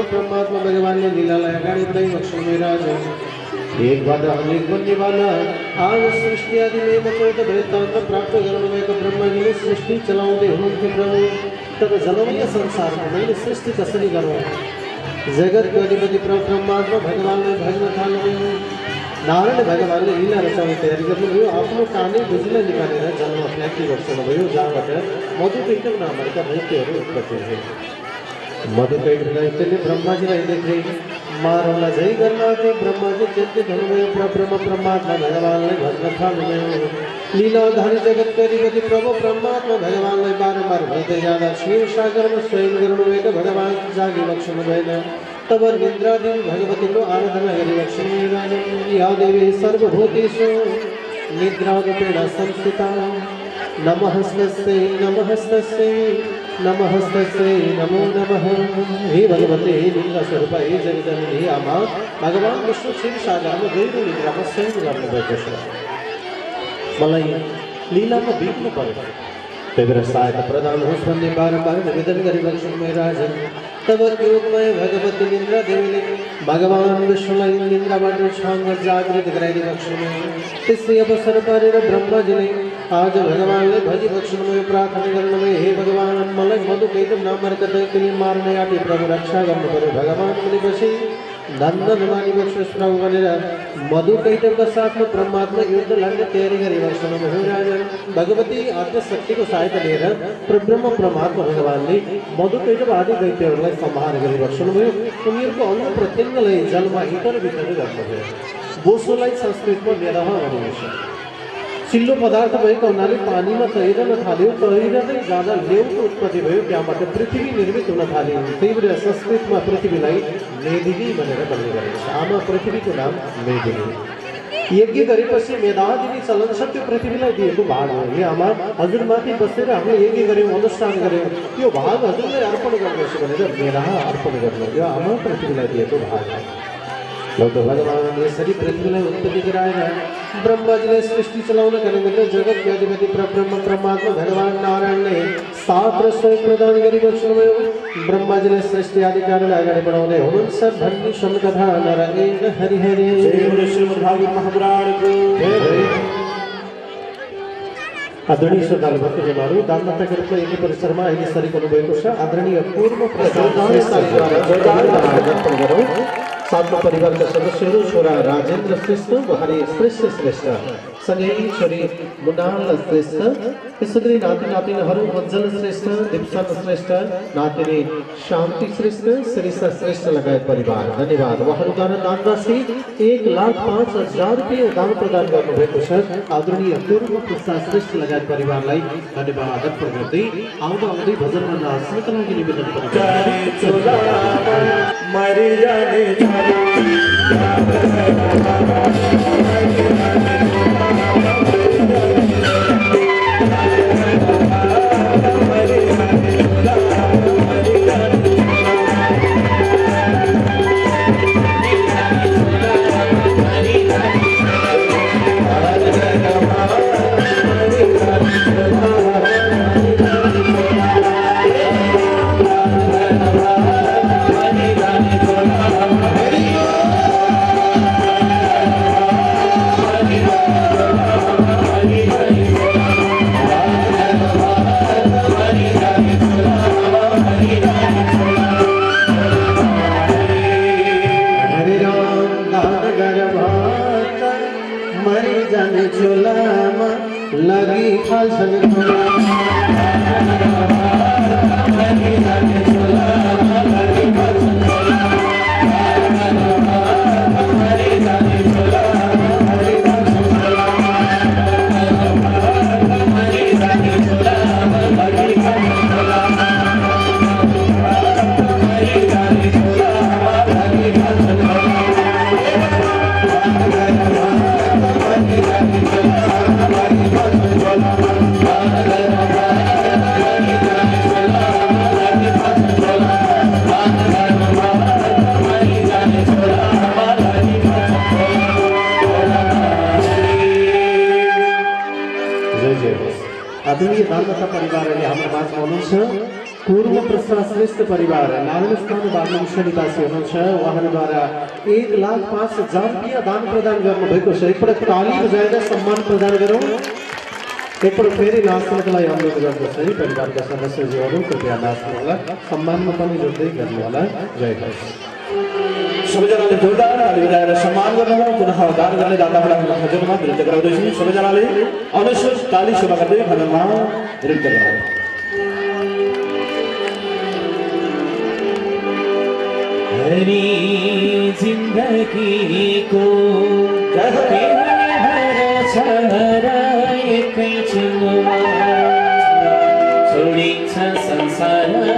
परमात्मा भगवान ने लीला लगाड़ी बताई लक्ष्मण महाराज एक बात अनेक बनने वाला आज सृष्टि आदि में मतलब वृत्तांत प्राप्त करने में ब्रह्मा जी ने सृष्टि चलाउँदै हुनुहुन्थ्यो। प्रभु तब जलमय संसार मैले सृष्टि कसरी गरौँ? जगतको अधिपति प्रभु परमात्मा भगवानले भजन थाल्नुभयो। नारायण भगवानले लीला रचाउने तयारी गर्नुभयो। आफ्नो काने बुझिला निकालेर जन्म फ्याँकी बस्नुभयो, जहाँबाट मधुकैटक नामका दैत्यहरू उत्पत्ति भए। मधुकैटक दैत्यले ब्रह्माजीलाई देखे मारौँला झै गर्न आथे। ब्रह्माजी चिन्तित हुनुभयो। ब्रह्म परमात्मा भगवानलाई भजन थाल्नुभयो। लीलाधारी जगतको अधिपति प्रभु परमात्मा भगवानलाई बारम्बार भन्दै जाँदा शिव सागरमा स्वयं गर्नुभएको भगवान जागी बक्सनु भएन। तब निद्रादेवी भगवतीको आराधना गरी लक्ष्मी या देवी सर्वभूतेषु निद्रारूपेण संस्थिता नमस्तस्यै नमस्तस्यै नमस्तस्यै नमो नमः। हे भगवते लिङ्ग स्वरूप हे जगजननी आमा भगवान विष्णु शिव सागरमा गहिरो निद्रामा शयन गर्नुभएको छ। मलाई लीलामा बित्नु पर्यो, त्यही भएर सहायता प्रदान होस् भन्ने बारम्बार निवेदन गरी लक्ष्मी महाराज। तब योगमय भगवती निन्द्रा देवीले भगवान विष्णुलाई निन्द्राबाट छाङ्ग जागृत गराइदिए लक्ष्मी। त्यसै अवसर पारेर ब्रह्माजीले आज भगवानले भजी बक्सनुभयो, प्रार्थना गर्नुभयो। हे भगवान मलाई मधुकैटक नामका दैत्यले मार्न आँटे, प्रभु रक्षा गर्नु पर्यो। भगवान भनेपछि नन्दन मानी बक्सोस् प्रभु भनेर मधुकैटकका साथमा परमात्मा युद्ध लड्ने तयारी गरी बक्सनुभयो। राजा भगवती आद्यशक्तिको सहायता लिएर ब्रह्म परमात्मा भगवानले मधुकैटक आदि दैत्यहरूलाई संहार गरी बक्सनुभयो। उनीहरूको अंग प्रत्यङ्गलाई जलमा इतर वितर गर्नुभयो। बोसोलाई संस्कृतमा मेदह भनिन्छ। चिल्लो पदार्थ भएको हुनाले पानीमा तैरन थाल्यो। तैरदै जाँदा लेउको उत्पत्ति भयो, त्यहाँबाट पृथ्वी निर्मित हुन थाल्यो। त्यही भएर संस्कृतमा पृथ्वीलाई मेदिनी भनेर भन्ने गरिन्छ। आमा पृथ्वीको नाम मेदिनी। यज्ञ गरेपछि मेधादिनी चलन छ, त्यो पृथ्वीलाई दिएको भाग हो। हे आमा हजुरमाथि बसेर हामीले यज्ञ गऱ्यौँ, अनुष्ठान गऱ्यौँ, त्यो भाग हजुरलाई अर्पण गर्नुहोस् भनेर मेधा अर्पण गर्नु यो आमा पृथ्वीलाई दिएको भाग हो। भगवान यसरी पृथ्वीलाई उत्पत्ति गराएर ब्रह्माजीले सृष्टि चलाउनका निमित्त जगतको अधिपति परब्रह्म परमात्मा भगवान नारायणले 7 रसोई प्रदान गरी बक्सनुभयो। ब्रह्माजीले सृष्टि आदि कार्यलाई अगाडि बढाउँदै हुनुहुन्छ भन्ने सम्कथा नारायण हरि हरि जय श्रीमद् भागवत महापुराणको आदरणीय श्रद्धालु भक्तजनहरू दानदाताका रूपमा यज्ञ परिसरमा अहिले सरिक हुनुभएको छ। आदरणीय पूर्व प्रधान साथमा परिवारका सदस्यहरू छोरा राजेन्द्र श्रेष्ठ बुहारी श्रेष्ठ श्रेष्ठ सँगै छोरी मुनाल श्रेष्ठ त्यसै गरी नाति नातिनीहरू मज्जल श्रेष्ठ दीप्सन श्रेष्ठ नातिनी शान्ति श्रेष्ठ श्रीषा श्रेष्ठ लगायत परिवार धन्यवाद। उहाँहरूद्वारा दान राशि 1,05,000 रुपियाँ दान प्रदान गर्नुभएको छ। आदरणीय पूर्व प्रसाद श्रेष्ठ लगायत परिवारलाई धन्यवाद अर्पण गर्दै आउँदै भजनमा नाच्नका लागि निवेदन आदरणीय दानदाता परिवारहरूले हाम्रो माझमा हुनुहुन्छ। पूर्व प्रसाद श्रेष्ठ परिवार नारायण स्थान बागलुङका निवासी हुनुहुन्छ। उहाँहरूद्वारा 1,05,000 रुपियाँ दान प्रदान गर्नुभएको छ। एकपटक ताली बजाएर सम्मान प्रदान गरौँ। एकपटक फेरि नाच्नका लागि अनुरोध गर्दछ है परिवारका सदस्यज्यूहरू कृपया नाच्नुहोला, सम्मानमा पनि जोड्दै गर्नुहोला। जय होस्। सबैजनाले जोरदार ताली बजाएर सम्मान गर्नुहोला। पुनः दान गर्ने दाताहरूलाई भजनमा नृत्य गराउँदैछु। सबैजनाले अवश्य ताली सेवा गर्दै भजनमा नृत्य गराउँ। हरी जिंदगी को छोडिन्छ संसार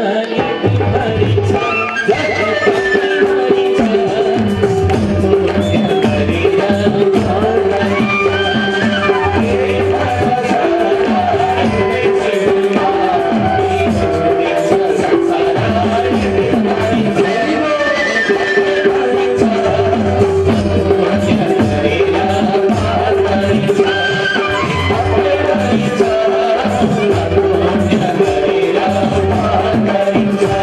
Hare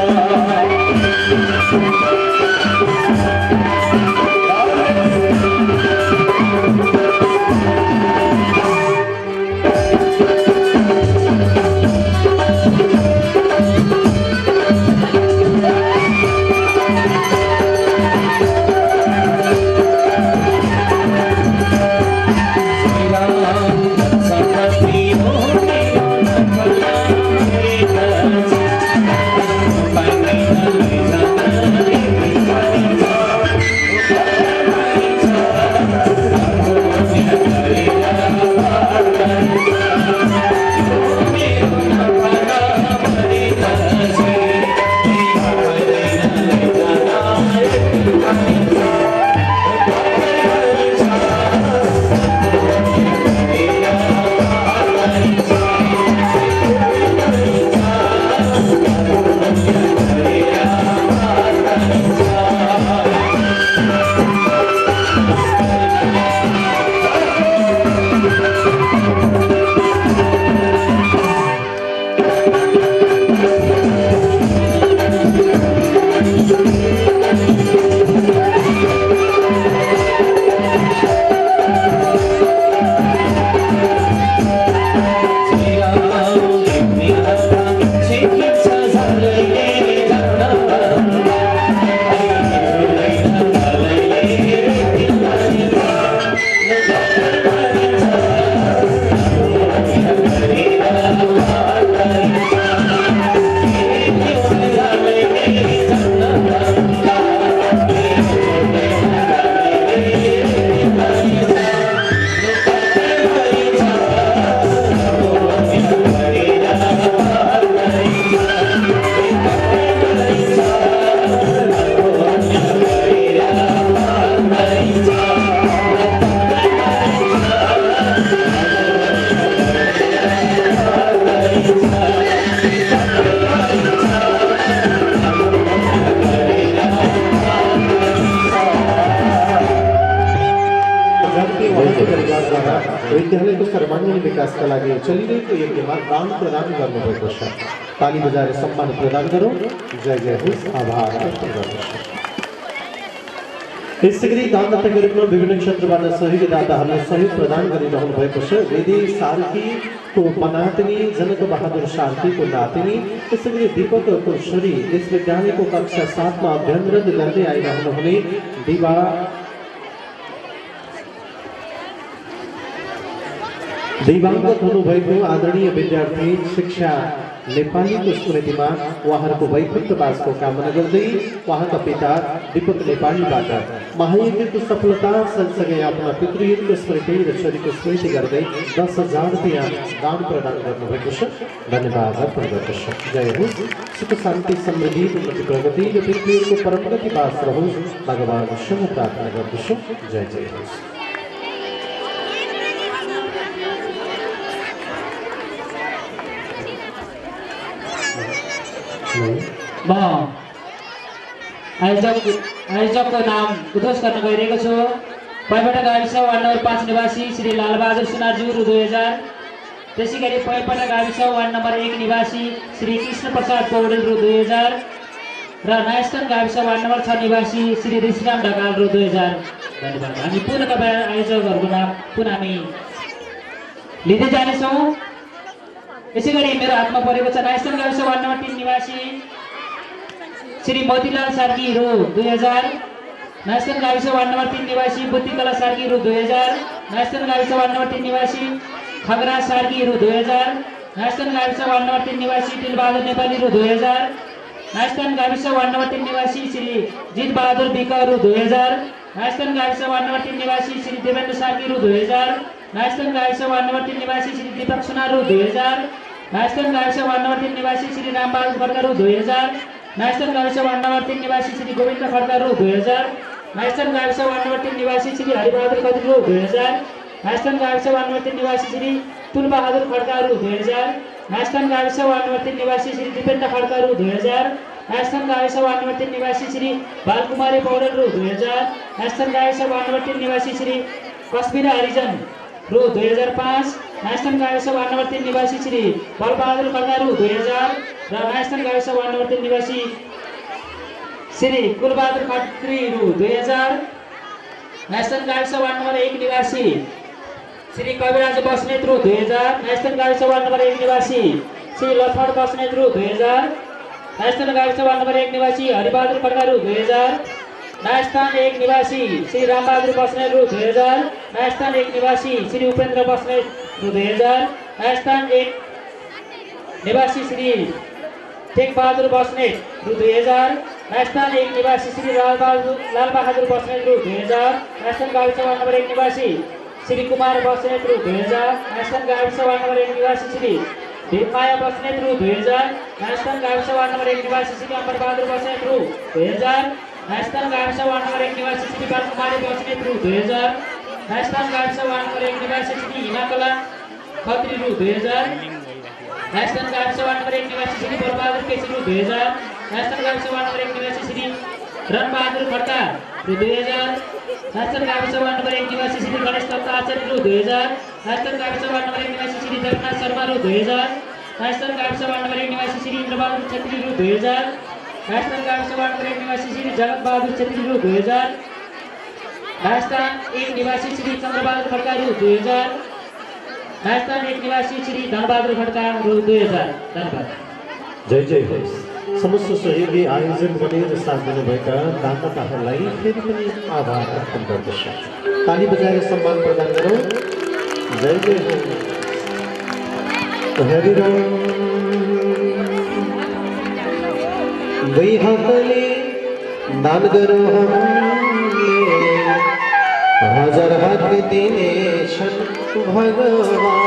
विद्यालयको सर्वाङ्गीण विकासका लागि चलिरहेको यज्ञमा दान प्रदान गर्नुभएको छ। ताली बजाएर सम्मान प्रदान गरौँ। जय जय होस्, आभार व्यक्त गर्दछु। यसै गरी दानदाताका रूपमा विभिन्न क्षेत्रबाट सहयोगी दाताहरूले सहयोग प्रदान गरिरहनु भएको छ। वेदी सार्कीको पनातिनी, जनक बहादुर सार्कीको नातिनी, यसै गरी दीपक कुशरी यस विद्यालयको कक्षा 7 मा अध्ययनरत गर्दै आइरहनुहुने दिवाङ्गत हुनुभएको आदरणीय विद्यार्थी शिक्षा नेपालीको स्मृतिमा उहाँहरूको वैकुण्ठवासको कामना गर्दै उहाँका पिता दीपक नेपालीबाट महायज्ञको सफलता सँगसँगै आफ्ना पितृहरूको स्मृति र छोरीको स्मृति गर्दै 10,000 रुपियाँ दान प्रदान गर्नुभएको छ। धन्यवाद अर्पण गर्दछु। जय होस्, सुख शान्ति समृद्धि उन्नति प्रगति र पितृहरूको परमगति वास रहोस्, भगवानसँग प्रार्थना गर्दछु। जय जय होस्। म आयोजकको नाम उद्घोष गर्न गइरहेको छु। पैपटा गाविस वार्ड नम्बर 5 निवासी श्री लालबहादुर सुनारज्यू रु 2000। त्यसै गरी पैपटा गाविस वार्ड नम्बर 1 निवासी श्री कृष्ण प्रसाद पौडेल रु 2000 र नायस्थान गाविस वार्ड नम्बर 6 निवासी श्री ऋषिराम ढकाल रु 2000। धन्यवाद। हामी पुनः तपाईँ आयोजकहरूको नाम पुनः हामी लिँदै जानेछौँ। यसै गरी मेरो हातमा परेको छ नायस्थान गाविस वार्ड नम्बर 3 निवासी श्री मोतीलाल सार्की रु 2000। नायस्थान गाविस वार्ड नम्बर 3 निवासी बुद्धिकला सार्की रु 2000। नायस्थान गाविस वार्ड नम्बर 3 निवासी खगरा सार्की रु 2000। नायस्थान गाविस वार्ड नम्बर 3 निवासी टिलबहादुर नेपाली रु 2000। नायस्थान गाविस वार्ड नम्बर 3 निवासी श्री जित बहादुर विक रु 2000। नायस्थान गाविस वार्ड नम्बर 3 निवासी श्री देवेन्द्र सार्की रु 2000। नायस्थान गाविस वार्ड नम्बर 3 निवासी श्री दीपक सुनार रु 2000। नायस्थान गाविस वार्ड नम्बर 3 निवासी श्री रामबहादुर खड्का रु 2000। नायस्थान गाविस वार्ड नम्बर 3 निवासी श्री गोविन्द खड्का रु 2000। नायस्थान गाविस वार्ड नम्बर 3 निवासी श्री हरिबहादुर खत्री रु 2000। नायस्थान गाविस वार्ड नम्बर 3 निवासी श्री तुलबहादुर खड्का रु 2000। नायस्थान गाविस वार्ड नम्बर 3 निवासी श्री दिपेन्द्र खड्का रु 2000। नायस्थान गाविस वार्ड नम्बर 3 निवासी श्री बालकुमारी पौडेल रु 2000। नायस्थान गाविस वार्ड नम्बर 3 निवासी श्री कस्मिरा हरिजन रु 2005। नायस्थान गाविस वार्ड नम्बर 3 निवासी श्री बलबहादुर खड्का रु 2000 र नायस्थान गाविस वार्ड नम्बर 3 निवासी श्री कुलबहादुर खत्री रु 2000। नायस्थान गाविस वार्ड नम्बर 1 निवासी श्री कविराज बस्नेत रु 2000। नायस्थान गाविस वार्ड नम्बर 1 निवासी श्री लक्ष्मण बस्नेत रु 2000। नायस्थान गाविस वार्ड नम्बर 1 निवासी हरिबहादुर खड्का रु 2000। नायस्थान 1 निवासी श्री रामबहादुर बस्नेत रु 2000। नायस्थान 1 निवासी श्री उपेन्द्र बस्नेत रु 2000। नायस्थान 1 निवासी श्री टेक बहादुर बस्नेत रु 2000। नायस्थान 1 निवासी श्री लालबहादुर बस्नेत रु 2000। नायस्थान गाविस वार्ड नम्बर 1 निवासी श्री कुमार बस्नेत रु 2000। नायस्थान गाविस वार्ड नम्बर 1 निवासी श्री भीममाया बस्नेत रु 2000। नायस्थान गाविस वार्ड नम्बर 1 निवासी श्री अमरबहादुर बस्नेत रु 2000। नायस्थान गाविस वार्ड नम्बर 1 निवासी श्री बालकुमारी बस्नेत रु 2000। नायस्थान गाविस वार्ड नम्बर 1 निवासी श्री हिमाकला खत्री रु 2000। नायस्थान गाविस वार्ड नम्बर 1 निवासी श्री बलबहादुर केसी रु 2000। नायस्थान गाविस वार्ड नम्बर 1 निवासी श्री रणबहादुर खड्का रु 2000। नायस्थान गाविस वार्ड नम्बर 1 निवासी श्री गणेश दत्त आचार्य रु 2000। नायस्थान गाविस वार्ड नम्बर 1 निवासी श्री जगन्नाथ शर्मा रु 2000। नायस्थान गाविस वार्ड नम्बर 1 निवासी श्री इन्द्रबहादुर छेत्री रु 2000। नायस्थान गाविस वार्ड नम्बर 1 निवासी श्री जगत बहादुर छेत्री रु 2000। नायस्थान 1 निवासी श्री चन्द्रबहादुर खड्का रु 2000। नायस्थान 1 निवासी श्री धनबहादुर खड्का रु 2000। धन्यवाद। जय जय होस्। समस्त सहयोगी आयोजन बनेर साथ दिनुभएका दाताहरूलाई फेरि पनि आभार व्यक्त गर्दछु। ताली बजाएर सम्मान प्रदान गरौँ। जय जय होस्। हरि राम। दुई हातले दान गरौँ हामीले, हजार हात दिने छन् भगवान।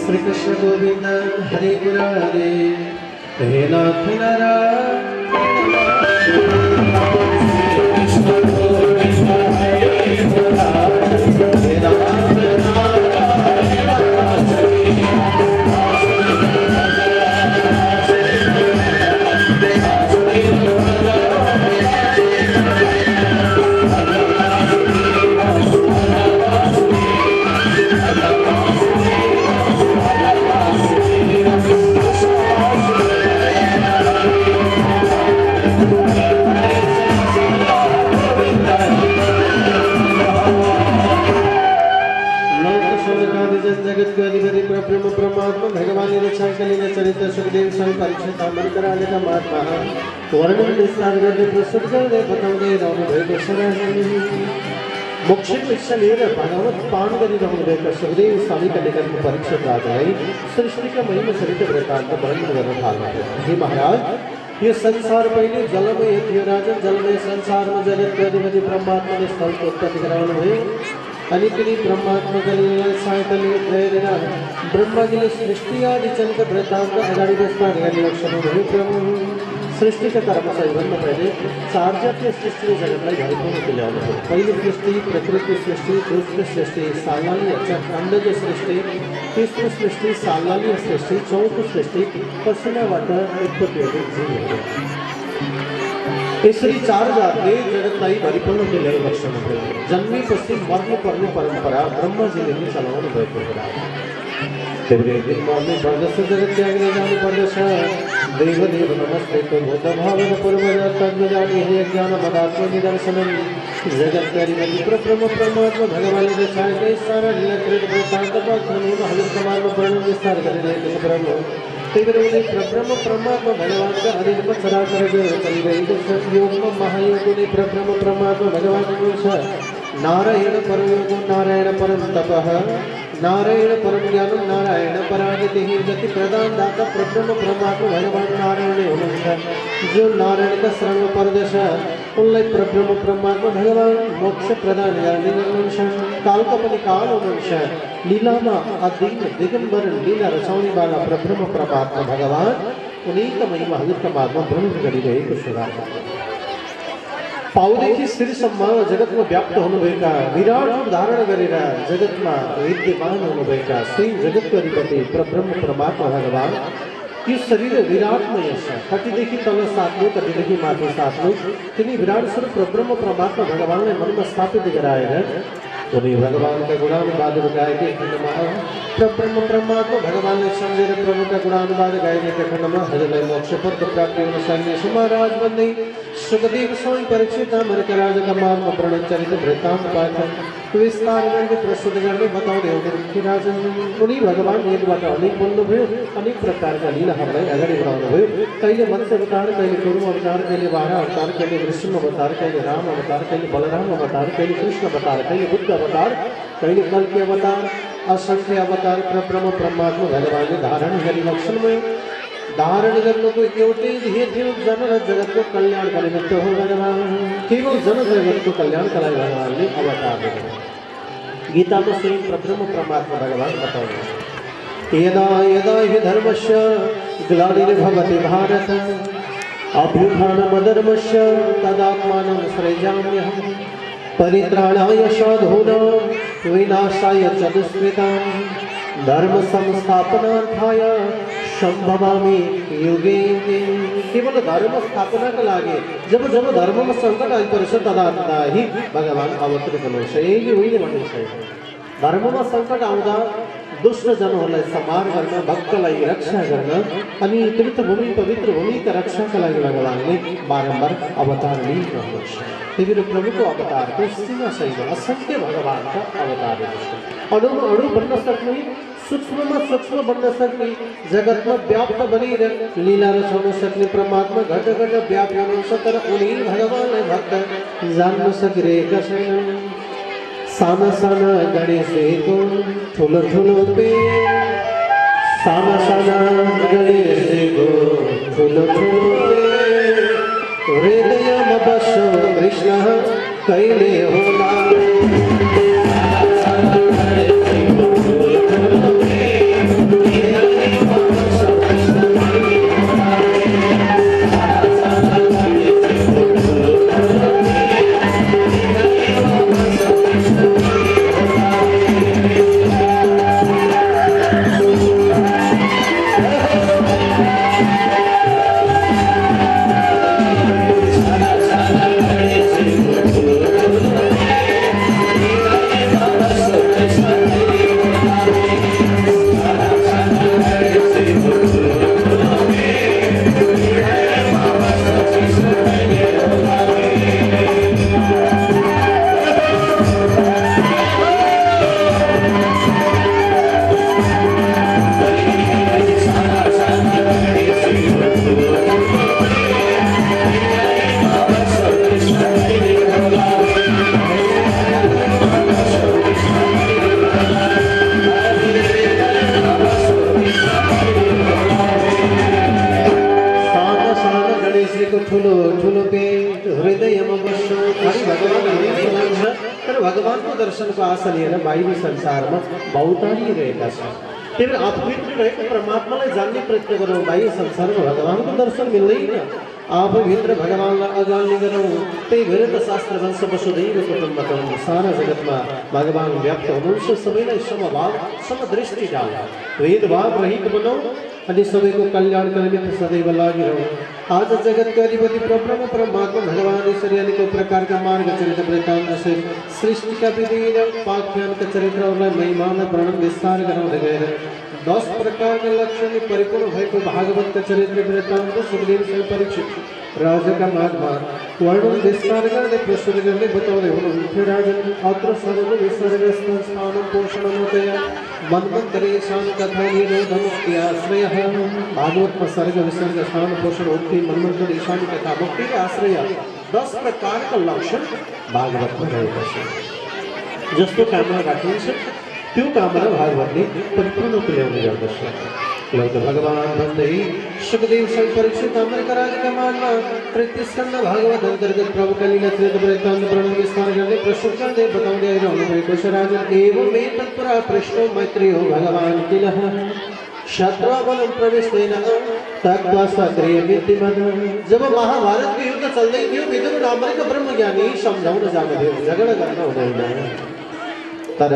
श्री कृष्ण गोविंद हरे मुरारे हे नाथ जगत के अधिपति ब्रह्म परमात्मा भगवान रक्षा कलिंग चरित्र सुखदेव संग परीक्षित अमर कराने का महात्मा वर्णन विस्तार करके प्रस्तुत कर दे बताओगे राम भय को शरण मोक्ष विश्वलीर भागवत पान करी राम भय का सुखदेव स्वामी का निकट में परीक्षित राजाई सृष्टि का महिमा चरित्र वृत्तांत वर्णन करना था। हे महाराज ये संसार पहले जल में थे राजन जल में संसार में जगत के अधिपति परमात्मा ने स्थल को उत्पत्ति कराने हुए अनिकली ब्रह्मात्मा कलिला सायकली प्रेरणा ब्रह्मा जी सृष्टि आदि चंद वृत्तांत अगाड़ी विस्तार लक्षण हुए ब्रह्म सृष्टि का कर्म से बनने पहले चार जातीय सृष्टि जगत में घरित के लिए आने पहली सृष्टि प्रकृति सृष्टि दूसरी सृष्टि सालानी अंडज सृष्टि तीसरी सृष्टि सालानी सृष्टि चौथी सृष्टि पसीना वाटर उत्पत्ति जीव इसरी चार जाते जगत लाई परिपूर्ण के लिए लक्षण है जन्मी पश्चिम मरण परने परंपरा ब्रह्मा जी ने चलावन भयपुरा तेरे दिन मौनी बरदस जगत त्याग ने जाने परदश देव देव नमस्ते तो भूत भावन पूर्वज तज्ञ जानी है ज्ञान मदात्म निदर्शनम जगत के अधिपति ब्रह्म परमात्मा भगवान ने छाए के सारा लीलाकृत वृत्तांत भक्तों हरि समाज में वर्णन विस्तार करने के ब्रह्म तेरे ब्रह्म परमात्मा भगवान का अधिक सदा कर चल गई योग में महायोग ने ब्रह्म परमात्मा भगवान नारायण परम योग नारायण परम तपः नारायण परम ज्ञान नारायण परागति गति प्रदान दाता ब्रह्म परमात्मा भगवान नारायण जो नारायण का सर्व परदश उल्लय ब्रह्म परमात्मा भगवान मोक्ष प्रदान काल का पति काल मनुष्य लीला में अधीन दिगंबर लीला रचौनी वाला ब्रह्म परमात्मा भगवान उन्हीं का महिमा हजरत का महात्मा ब्रह्म करी गई कुछ पाउदे की स्थिर सम्मान जगत में व्याप्त होने का विराट रूप धारण करेगा जगत में विद्यमान होने का श्री जगत के अधिपति ब्रह्म परमात्मा भगवान ये शरीर विराटमय है कटी देखी तल साथ लो कटी देखी माथे साथ लो तिनी विराट स्वरूप ब्रह्म परमात्मा भगवान ने मन में स्थापित कराए हैं उन्हीं भगवान का गुणानुवाद गाय के खंड ब्रह्म परमात्मा भगवान ने समझे प्रभु का गुणानुवाद गाय के खंड में हृदय मोक्ष पद प्राप्ति अनुसार महाराज बंदी सुखदेव स्वामी परीक्षित अमर राज का मार्ग प्रणत चरित वृत्तांत पाठ विस्तार करके प्रस्तुत करने बताओ देवगी राजन उन्हीं भगवान एक बात अनेक बोलने हुए अनेक प्रकार का लीला हमारे अगड़ी बनाने हुए कई मत्स्य अवतार कई कुर्म अवतार कई बारह अवतार कई कृष्ण अवतार कई राम अवतार कई बलराम अवतार कई कृष्ण अवतार कई बुद्ध अवतार कई कल के अवतार असंख्य अवतार ब्रह्म परमात्मा भगवान ने धारण हरि लक्षण में धारण करने को जन जगत को कल्याण का निमित्त हो भगवान केवल जन जगत को कल्याण कराए भगवान ने अवतार गीता में स्वयं ब्रह्म परमात्मा भगवान बताओ यदा यदा हि धर्मस्य ग्लानिर्भवति भारत अभ्युत्थानमधर्मस्य तदात्मानं सृजाम्यहम् परित्राणाय साधूनां विनाशाय च दुष्कृतां धर्म संस्थापनार्थाय संभवामि युगे युगे केवल धर्म स्थापना के लागे जब जब धर्म में संकट आई पर तदा ही भगवान अवतरित हुए धर्म में संकट आउँदा दुष्ट जनहरूलाई संहार गर्न भक्तलाई रक्षा गर्न अनि तीर्थभूमि पवित्र भूमिका रक्षाका लागि भगवानले बारम्बार अवतार लिइरहनुहुन्छ त्यही भएर प्रभुको अवतारको सीमा छैन असंख्य भगवानका अवतारहरू छन् अणुमा अणु बन्न सक्ने सूक्ष्ममा सूक्ष्म बन्न सक्ने जगतमा व्याप्त बनेर लीला रचाउन सक्ने परमात्मा घट घट व्याप्त हुनुहुन्छ तर उनी भगवानलाई भक्त जान्न सकिरहेका छैनन् साना साना गणेशको ठुलो ठुलो पे साना साना गणेशको ठुलो ठुलो पे हृदयमा बस्यो कृष्ण कहिले होला साना साना गणेशको ठुलो ठुलो पे पास लिएर बाहिरी संसारमा भौतारिरहेका छन्। त्यही भएर आफूभित्र रहेको परमात्मालाई जान्ने प्रयत्न गरौँ। बाह्य संसारमा भगवानको दर्शन मिल्दैन, आफूभित्र भगवानलाई अजान्ने गरौँ। त्यही भएर त शास्त्र भन्छ वसुधैव कुटुम्बकम, सारा जगतमा भगवान व्याप्त हुनुहुन्छ। सबैलाई समभाव समदृष्टि डाल, भेदभाव रहित बनाऊ अनि सबैको कल्याणका निमित्त सदैव लागिरहौँ। आज जगतका अधिपति परब्रह्म परमात्मा भगवान ईश्वरीयको प्रकारका मार्ग चरित्र वृत्तान्त से सृष्टिका विभिन्न उपाख्यानका चरित्रहरूलाई महिमामा वर्णन विस्तार गराउँदै गएर 10 प्रकारका लक्षणले परिपूर्ण भएको भागवतका चरित्र वृत्तान्त सुखदेव परीक्षित राजाका माझमा वर्णन विस्तार गर्दै प्रस्तुत गर्दै बताउँदै हुनुहुन्थ्यो। राजन अत्र सर्व विसर्गस्थ स्थान पोषणमतया मन्वन्तरेषां कथा निरोधमुक्ति आश्रयः। भागवतमा सर्ग विसर्ग स्थान पोषण मुक्ति मन्वन्तरेषां कथा मुक्ति आश्रय 10 प्रकारका लक्षण भागवतमा रहेका छन्। जस्तो कामना राखिन्छ त्यो कामना भागवतले परिपूर्ण तुल्याउने गर्दछ। लौत भगवान भन्दै सुखदेव परीक्षित अमेरिका राज्यका मानमा तृतीय स्कन्द भागवत अन्तर्गत प्रभुका लीला चरित्र वृत्तान्त वर्णन विस्तार गर्दै प्रस्तुत गर्दै बताउँदै आइरहनु भएको छ। राजन एवं तत्पुरा पृष्ठो मैत्रियो भगवान किलः शत्रुवनं प्रविष्टेन तक्त्वा सक्रिय विद्यमान। जब महाभारत के युद्ध चल्दै थियो, विदुर नामक ब्रह्मज्ञानी सम्झाउन जानुभयो, झगडा गर्न हुँदैन। तर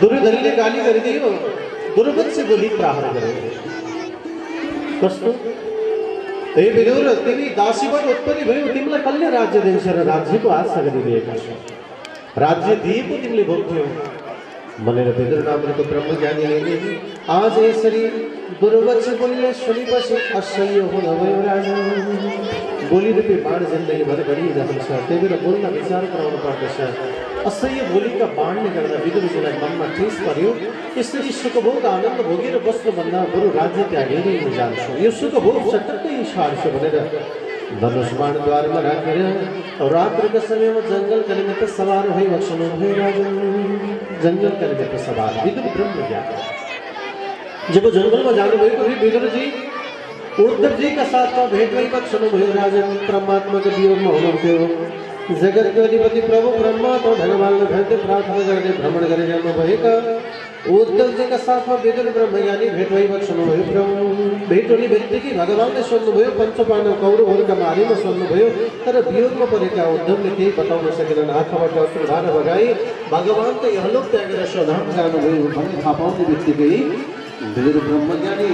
दुर्योधनले गाली गरिदियो, दुर्वंशी बोली प्रहार गरे। कस्तो हे विदुर, तिमी दासीबाट उत्पत्ति भयो, तिमीलाई कसले राज्य दिन्छ र राज्यको आशा गरिरहेका छौ? राज्य दिए पो तिमीले भोग्थ्यौ भनेर विदुर नामको ब्रह्मज्ञानीले आज यसरी दुर्वंशी बोलीले सुनेपछि असह्य हुनुभयो। राजा बोली रूपी बाण जिन्दगीभर गरिरहन्छ, त्यही भएर बोल्न विचार गराउनु पर्दछ। असह्य बोलीका बाणले गर्दा विदुरजीलाई मनमा ठेस पर्यो। यसरी सुखभोग आनन्द भोगेर बस्नुभन्दा बरु राज्य त्यागेरै जान्छु, यो सुखभोग चटक्कै छाड्छु भनेर धनुष बाणद्वारमा राखेर रात्रिका समयमा जङ्गलका निमित्त सवार भई बस्नुभयो। राजा जङ्गलका निमित्त सवार विदुर ब्रह्मज्ञानी जब जङ्गलमा जानुभएको थियो, विदुरजी उद्धवजीका साथमा भेट भई बस्नुभयो। राजा परमात्माको वियोगमा हुनुहुन्थ्यो। जगतको अधिपति प्रभु परमात्मा भगवानले भेट्दै प्रार्थना गर्दै भ्रमण गरिरहनुभएका उद्धवजीका साथमा विदुर ब्रह्मज्ञानी भेट भई बस्नुभयो। प्रभु भेट हुने बित्तिकै भगवानले सोध्नुभयो, पञ्चपाण्डव कौरवहरूका बारेमा सोध्नुभयो। तर वियोगमा परेका उद्धवले केही बताउन सकेनन्। आँखाबाट अश्रुधारा बगाई भगवान त यहलोक त्यागेर स्वधाम जानुभयो भन्ने थाहा पाउने बित्तिकै विदुर ब्रह्मज्ञानी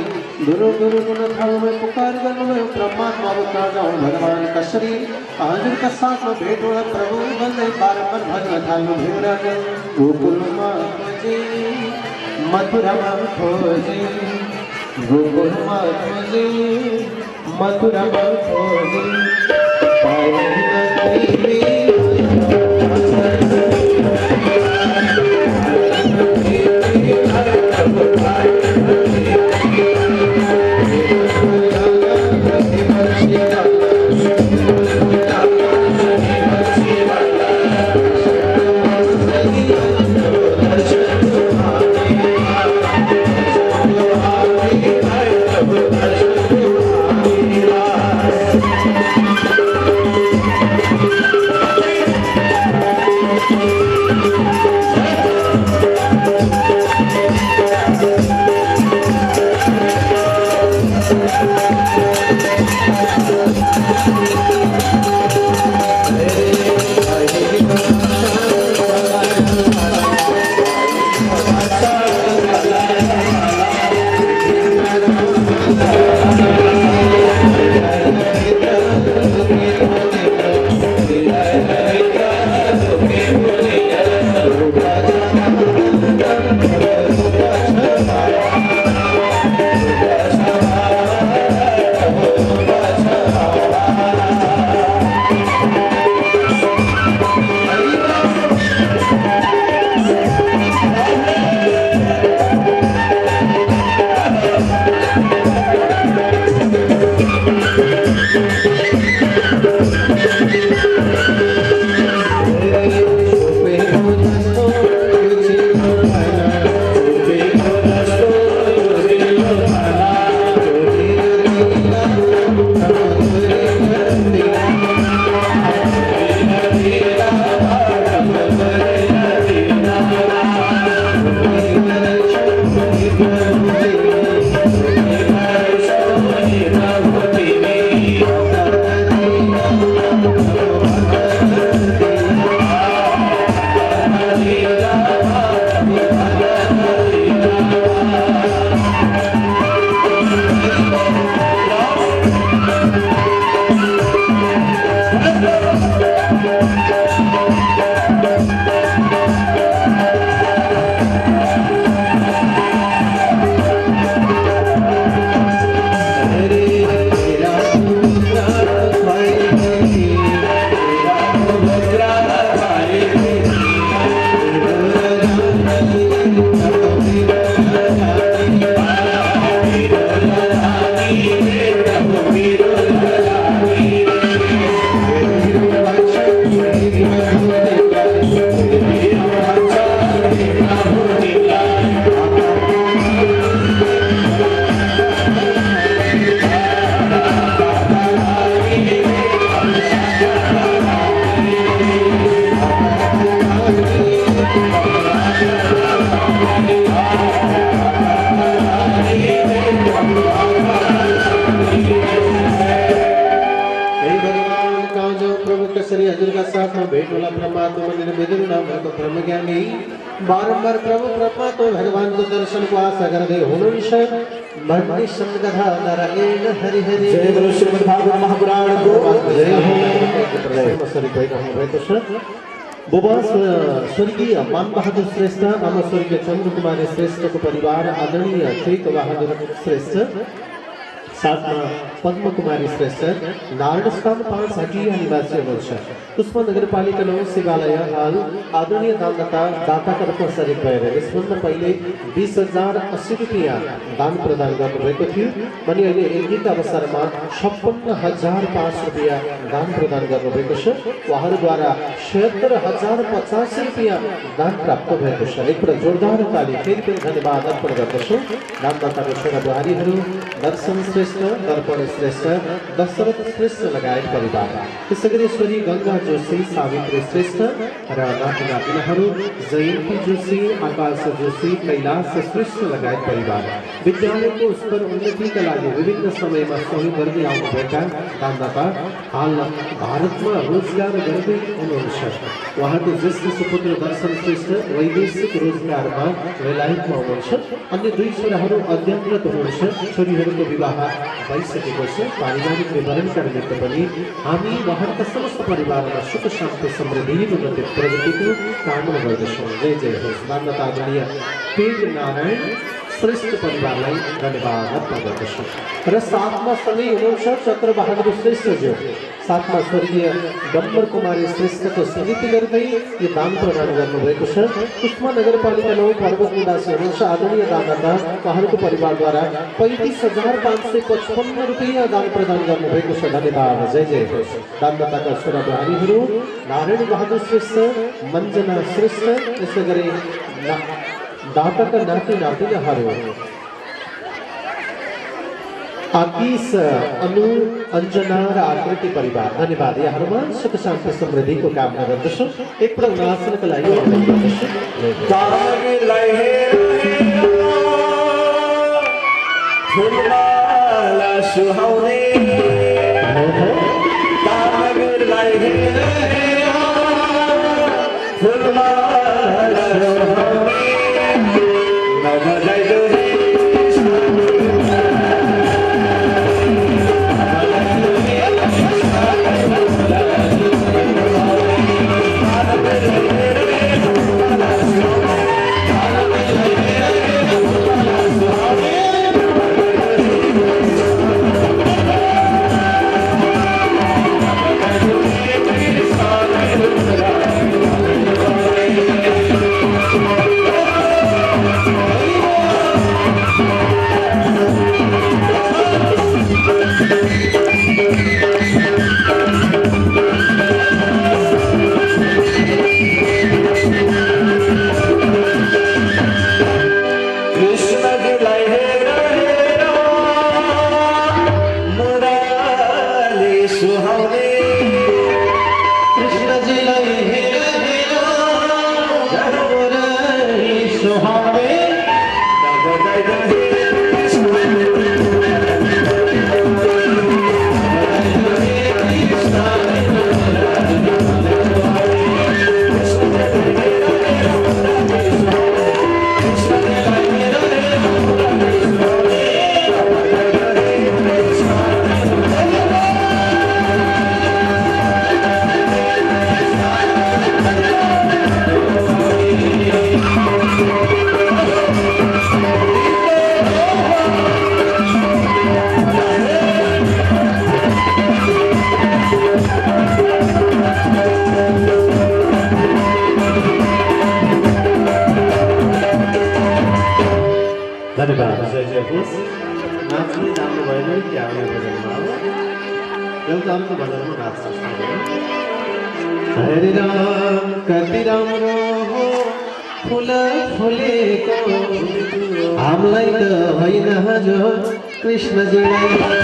गुरु गुरु गुण भावमै पुकार गर्नुभयो। परमात्मा अवतार जाउँ भगवान कसरी हजुरका साथमा भेट होला प्रभु भन्दै बारम्बार भन्न थाल्नुभयो। राजा गोकुलमा खोजे मथुरामा खोजे, गोकुलमा खोजे मथुरामा खोजे, पाइन तिमी बारंबार प्रभु ब्रह्मा तो भगवान को दर्शन को आशा कर दे हुनुंश मंडी संगधा नारायण हरि हरि जय बोलो श्रीमद् भागवत महापुराण को जय हो। सरी भाई का भाई तो सर बुबा स्वर्गीय मान बहादुर श्रेष्ठ नाम स्वर्गीय चंद्र कुमार श्रेष्ठ को परिवार आदरणीय चैत बहादुर श्रेष्ठ साथ में पद्म कुमारी श्रेष्ठ नारायण स्थान 5 हटिया निवासी वर्ष पुष्प नगर पालिका नो शिवालय हाल आदरणीय दाता कर्म सरिक भएर यसभन्दा पहिले 20,080 रुपैयाँ दान प्रदान गर्नुभएको थियो अनि अहिले एकदिनका अवसरमा 56,005 रुपैयाँ दान प्रदान गर्नुभएको छ। उहाँहरूद्वारा 76,050 रुपैयाँ दान प्राप्त भएको छ। एकपल्ट जोरदार ताली फेरि पनि धन्यवाद अर्पण गर्दछु। दानदाताको छोरा बुहारीहरू दर्शन श्रेष्ठ दर्पण श्रेष्ठ दशरथ श्रेष्ठ लगायत परिवार त्यसैगरी श्री गंगा जोशी सावित्री श्रेष्ठ र नाति नातिनाहरू जयन्ती जोशी आकाश जोशी कैलाश श्रेष्ठ लगायत परिवार विद्यालयको स्तर उन्नतिका लागि विभिन्न समयमा सहयोग गर्दै आउनुभएका दानदाता हाल भारतमा रोजगार गर्दै हुनुहुन्छ। उहाँको ज्येष्ठ सुपुत्र दर्शन श्रेष्ठ वैदेशिक रोजगारमा बेलायतमा हुनुहुन्छ। अन्य दुई छोराहरू अध्ययनरत हुनुहुन्छ। छोरीहरूको विवाह भइसकेको छ। पारिवारिक विवरणका निमित्त पनि हामी उहाँका समस्त परिवारमा सुख शान्ति समृद्धि उन्नति प्रगतिको कामना गर्दछौँ। जय जय होस्। दानदाता आदरणीय पेड नारायण श्रेष्ठ परिवारलाई धन्यवाद अर्पण गर्दछु। र साथमा सँगै हुनुहुन्छ चक्र बहादुर श्रेष्ठज्यू साथमा स्वर्गीय डम्बर कुमारी श्रेष्ठको स्मृति गर्दै यो दान प्रदान गर्नुभएको छ। पुष्पा नगरपालिका 9 पर्वत निवासी हुनुहुन्छ आदरणीय दानदाता उहाँहरूको परिवारद्वारा 35,555 रुपैयाँ दान प्रदान गर्नुभएको छ। धन्यवाद। जय जय होस्। दानदाताका छोरा बुहारीहरू नारायण बहादुर श्रेष्ठ मञ्जना श्रेष्ठ त्यसै गरी दाताका नाति नातिनाहरू आकिश अनु अंजना र आकृति परिवार धन्यवाद। यहाँहरूमा सुख शान्ति समृद्धिको कामना गर्दछु। एकपल्ट उहाँसँगका लागि अनुरोध गर्दछु। धन्यवाद जय जय होस् नाच्ने जान्नु भएन कि आउने भजनमा हो एउटा अर्को भजनमा नाच्छ हरे राम कति राम्रो हो फुल फुलेको हामीलाई त होइन हजुर कृष्णजीलाई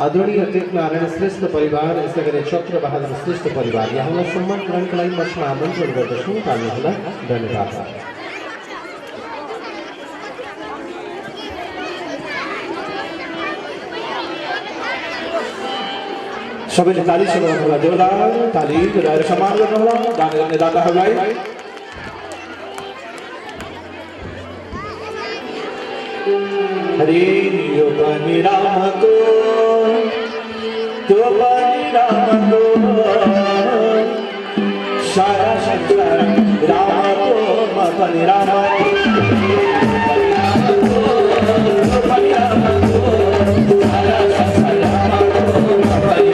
आदरणीय टेकनारायण श्रेष्ठ परिवार यसै गरी चक्र बहादुर श्रेष्ठ परिवार यहाँलाई सम्मान ग्रहणको लागि म आमन्त्रण गर्दछु तालीहरूलाई धन्यवाद सबैले ताली सुनाउनुहोला देउला ताली बजाएर सम्मान गर्नुहोला दान गर्ने दाताहरूलाई हरे यो पनि रामको त्यो पनि रामको सारा संसार रामको म पनि रामको सारा संसार रामको म पनि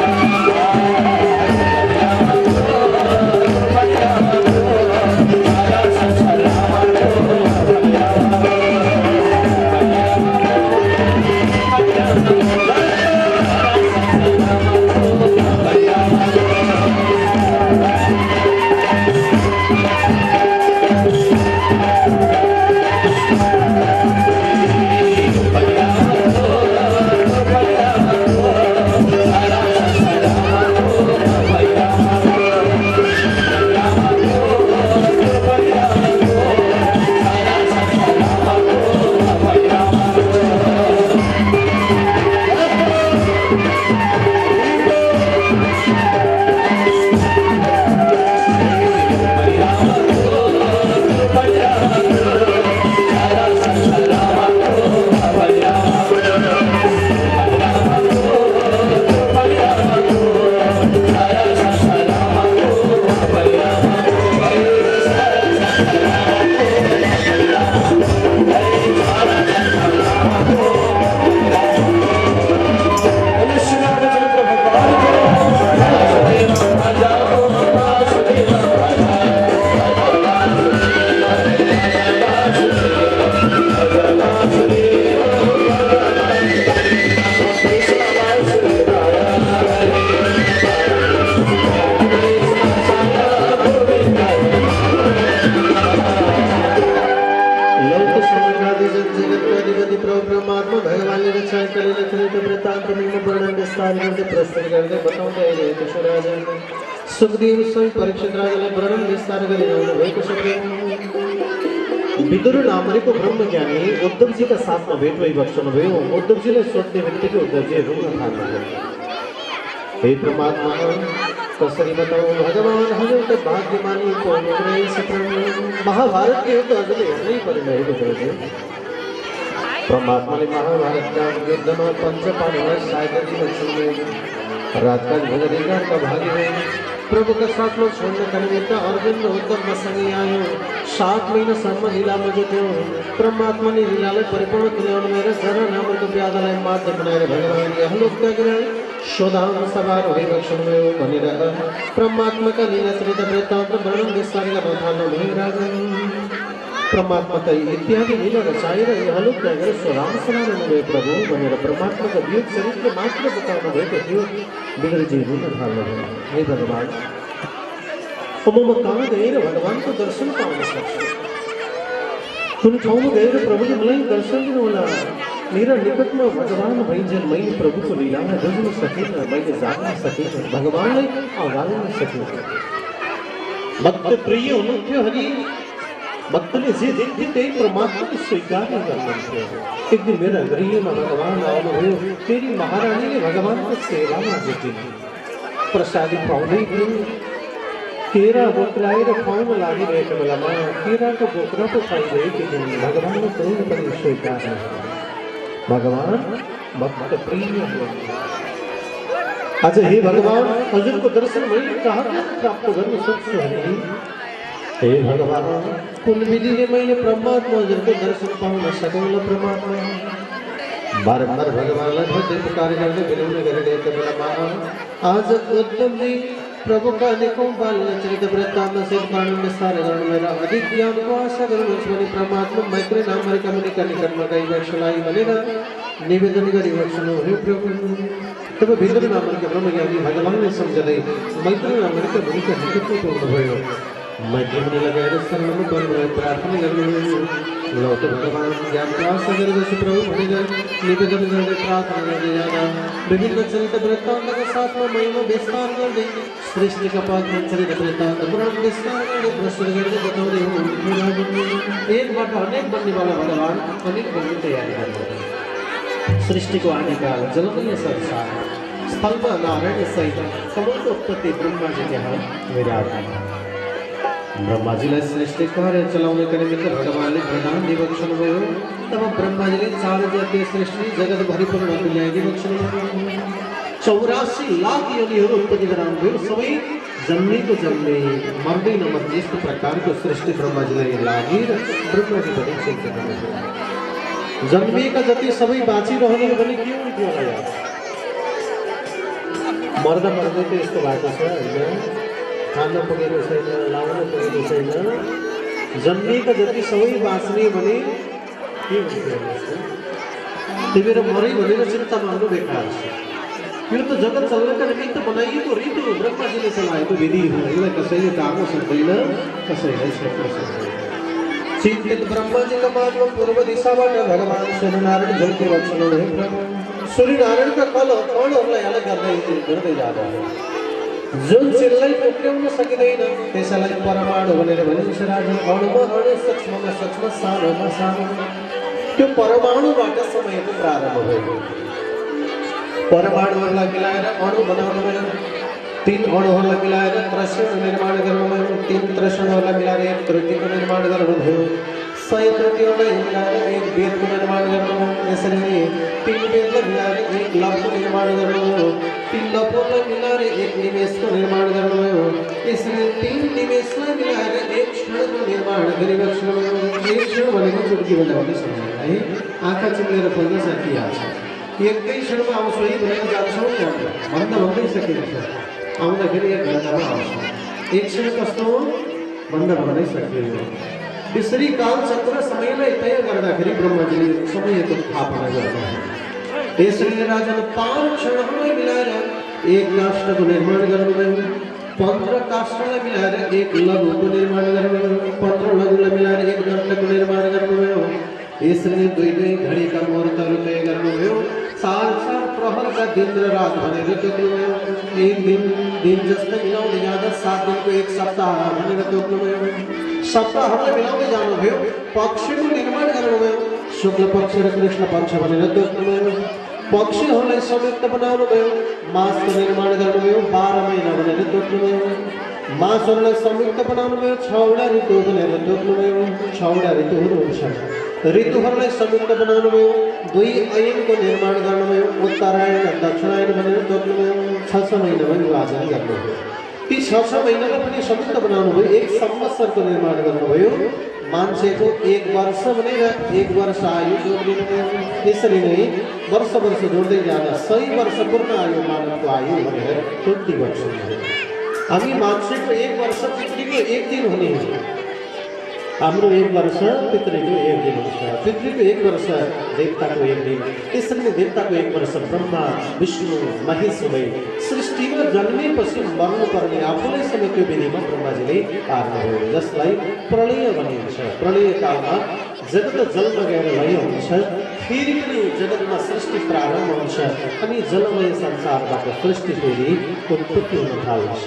सुखदेव स्वयं परीक्षित राजालाई वर्णन विस्तार गरिरहनु भएको छ। विदुर नामको ब्रह्मज्ञानी उद्धवजीका साथमा भेट भइबस्नु भयो। उद्धवजीले सोध्ने बित्तिकै उद्धवजी रुन थाल्नुभयो। हे परमात्मा कसरी बताऊं भगवान हजुर त भाग्यमानी को रहेछ। महाभारतको युद्ध हजुरले हेर्नै पर्ने उद्धवजी। परमात्माले महाभारतका युद्धमा पञ्चपाण्डवलाई सहायता दिन छुने राजकाज भगदेवका भागी भए। प्रभुका साथमा छोड्नका निमित्त अर्जुन उद्धवमा सँगै आयो। 7 महिनासम्म लीलामा जुट्यो। परमात्माले लीलालाई परिपूर्ण तुल्याउनु भएर जरा नामको व्याधलाई माध्य बनाएर भगवानले हलोकका गिरण शोधाउन सवार भइबस्नुभयो भनेर परमात्माका लीला चरित्र वृत्तान्त वर्णन विस्तार गर्न थाल्नुभयो। राजन परमात्मा त इत्यादि लीला रचाएर हलोक गएर सो राम समान हुनुभयो प्रभु भनेर परमात्माका वियोग चरित्र मात्र बताउनु भएको थियो। विदुरजी रुन थाल्नुभयो। हे भगवान म कहाँ गएर भगवानको दर्शन पाउन सक्छु? कुन ठाउँमा गएर प्रभुले मलाई दर्शन दिनुहोला? मेरा निकटमा भगवान भइन्जेल मैले प्रभुको लीलालाई बुझ्न सकिनँ, मैले जान्न सकिनँ, भगवानलाई अगाल्न सकिनँ। भक्त प्रिय हुनुहुन्थ्यो हरि, भक्तले जे देख्थे त्यही परमात्माले स्वीकार गर्नुहुन्थ्यो। एक दिन मेरा गृहमा भगवान आउनुभयो, फेरि महारानीले भगवानको सेवामा जुटिन्। प्रसादी पाउँदै थियो, केरा बोक्राएर खुवाउन लागिरहेको बेलामा केराको बोक्रा पो खाइरहेकी थिइन्। भगवानले कुनै पनि स्वीकार नगरे। भगवान भक्त प्रिय हुनुहुन्छ। आज हे भगवान, हजुरको दर्शन मैले कहाँ प्राप्त गर्न सक्छु हरि? हे भगवान, कुन विधिले मैले परमात्मा हजुरको दर्शन पाउन सकौँला? परमात्मा बारम्बार भगवानलाई भक्ति पुकार गर्दै विनम्र गरिरहेको बेलामा आज उद्धवजी प्रभुका अनेकौं बाल्य चरित वृत्तान्त सहित वर्णन विस्तार गरेर अधिक ज्ञानको आशा गर्नुहुन्छ भने परमात्मा मैत्री नामका मुनिका निकटमा गई वक्षलाई भनेर निवेदन गरिबक्सनु हो प्रभु। तब भित्र नामका ब्रह्मज्ञानी भगवानले सम्झँदै मैत्री नामका मुनिका निकटमा पुग्नुभयो। मैत्री मुनि लगाएर शरणमा पर्नुभयो, प्रार्थना गर्नुभयो। लौ त भगवान ज्ञानको आशा गरेपछि प्रभु भनेर निवेदन गर्दै प्रार्थना गर्दै जाँदा विभिन्न चरित वृत्तान्तका साथमा महिमा विस्तार गर्दै सृष्टिका पात्र चरित वृत्तान्त पुराण विस्तार गर्दै प्रस्तुत गर्दै बताउँदै हुनुहुन्थ्यो। एकबाट अनेक बन्नेवाला भगवान अनेक बन्ने तयारी गर्नुभयो। सृष्टिको आदिकाल जलमय संसार स्थलमा नारायण सहित समस्त उत्पत्ति ब्रह्माजी त्यहाँ विराजमान। ब्रह्माजीलाई सृष्टि कार्य चलाउनका निमित्त भगवानले वरदान दिइबक्सनु भयो। तब ब्रह्माजीले 4 जातीय सृष्टि जगतभरि पूर्ण ल्याइदिइबक्सनु भयो। 84 लाख योनिहरू उत्पत्ति गराउनुभयो। सबै जन्मेको जन्मे मर्दै नमर्ने यस्तो प्रकारको सृष्टि ब्रह्माजीलाई लागि ब्रह्माजी पनि चिन्ता गर्नुभयो। जन्मिएका जति सबै बाँचिरहने भने के हुन्थ्यो होला यार? मर्दा मर्दै त यस्तो भएको छ होइन, खान पुगेको छैन, लाउन पुगेको छैन। जन्मिएका जति सबै बाँच्ने भने के हुन्थ्यो? त्यही भएर मरै भनेर चिन्ता मान्नु बेकार छ। यो त जगत चल्नका निमित्त बनाइएको रीति हो, ब्रह्माजीले चलाएको विधि हो। यसलाई कसैले टार्न सक्दैन, कसैले छोड्न सक्दैन। चिन्तित ब्रह्माजीका मार्गमा पूर्व दिशाबाट भगवान सूर्यनारायण झुल्के बक्सनु भयो। सूर्यनारायणका कणहरूलाई अलग गर्दै जाँदा जुन चिजलाई टोक्याउन सकिँदैन त्यसैलाई परमाणु भनेर भनिन्छ। राजा अणुमा अणु, सूक्ष्ममा सूक्ष्म, सानोमा सानो। त्यो परमाणुबाट समयको प्रारम्भ भयो। परमाणुहरूलाई मिलाएर अणु बनाउनु भयो। 3 अणुहरूलाई मिलाएर त्रषण निर्माण गर्नुभयो। 3 त्रषणहरूलाई मिलाएर 1 त्रुटिको निर्माण गर्नुभयो। 100 त्रुटिहरूलाई मिलाएर 1 वेदको निर्माण गर्नुभयो। यसरी नै 3 वेदलाई मिलाएर 1 लवको निर्माण गर्नुभयो। 3 लवलाई मिलाएर 1 निमेषको निर्माण गर्नुभयो। यसरी 3 निमेषलाई मिलाएर 1 क्षणको निर्माण गरिबक्सनुभयो। 1 क्षण भनेको चुटकी बजाउने समय है। आँखा चिम्लेर खोल्न सकिहाल्छ। एकै क्षणमा आउँछ है भनेर जान्छौँ भन्दै सकिन्छ। आउँदाखेरि 1 घन्टामा आउँछ। 1 क्षण कस्तो हो भन्दै सकियो। यसरी कालचक्र समयलाई तय गर्दाखेरि ब्रह्माजीले समयको स्थापना गर्नुभयो। यसरी राजाले 5 क्षणहरूलाई मिलाएर 1 काष्ठको निर्माण गर्नुभयो। 15 काष्ठलाई मिलाएर 1 लघुको निर्माण गर्नुभयो। 15 लघुलाई मिलाएर 1 घण्टाको निर्माण गर्नुभयो। यसरी 2 घडीका मुहूर्तहरू तय गर्नुभयो। 4 प्रहरका दिन र रात भनेर तोक्नुभयो। 1 दिन जस्तै मिलाउँदै जाँदा 7 दिनको 1 सप्ताह भनेर तोक्नुभयो। सप्ताहहरूलाई मिलाउँदै जानुभयो। पक्षको निर्माण गर्नुभयो। शुक्ल पक्ष र कृष्ण पक्ष भनेर तोक्नुभयो। पक्षहरूलाई संयुक्त बनाउनुभयो। मासको निर्माण गर्नुभयो। 12 महिना भनेर तोक्नुभयो। मासहरूलाई संयुक्त बनाउनुभयो। 6वटा ऋतु भनेर तोक्नुभयो। 6वटा ऋतुहरू हुन्छन्। ऋतुहरूलाई संयुक्त बनाउनुभयो। 2 अयनको निर्माण गर्नुभयो। उत्तरायण र दक्षिणायन भनेर तोक्नुभयो। 6 महिनामा विभाजन गर्नुभयो। ती 6 महिनालाई पनि संयुक्त बनाउनुभयो। 1 संवत्सरको निर्माण गर्नुभयो। मान्छेको 1 वर्ष भनेर 1 वर्ष आयु जोडिदिनुभयो। यसरी नै वर्ष जोड्दै जाँदा 100 वर्ष पूर्ण आयु मानवको आयु भनेर 20 वर्ष। हामी मान्छेको 1 वर्ष पृथ्वीको 1 दिन हुने हाम्रो 1 वर्ष पितृको 1 दिन हुन्छ, पितृको 1 वर्ष देवताको 1 दिन, त्यसरी नै देवताको 1 वर्ष ब्रह्मा विष्णु महेश भई सृष्टिमा जन्मेपछि मर्नुपर्ने आफूलाई समेत विधिमा ब्रह्माजीले पार्नुभयो, जसलाई प्रलय भनिन्छ। प्रलय कालमा जगत जलमा गएर लय हुन्छ, फेरि पनि जगतमा सृष्टि प्रारम्भ हुन्छ अनि जलमय संसारबाट सृष्टि फेरि उत्पत्ति हुन थाल्छ।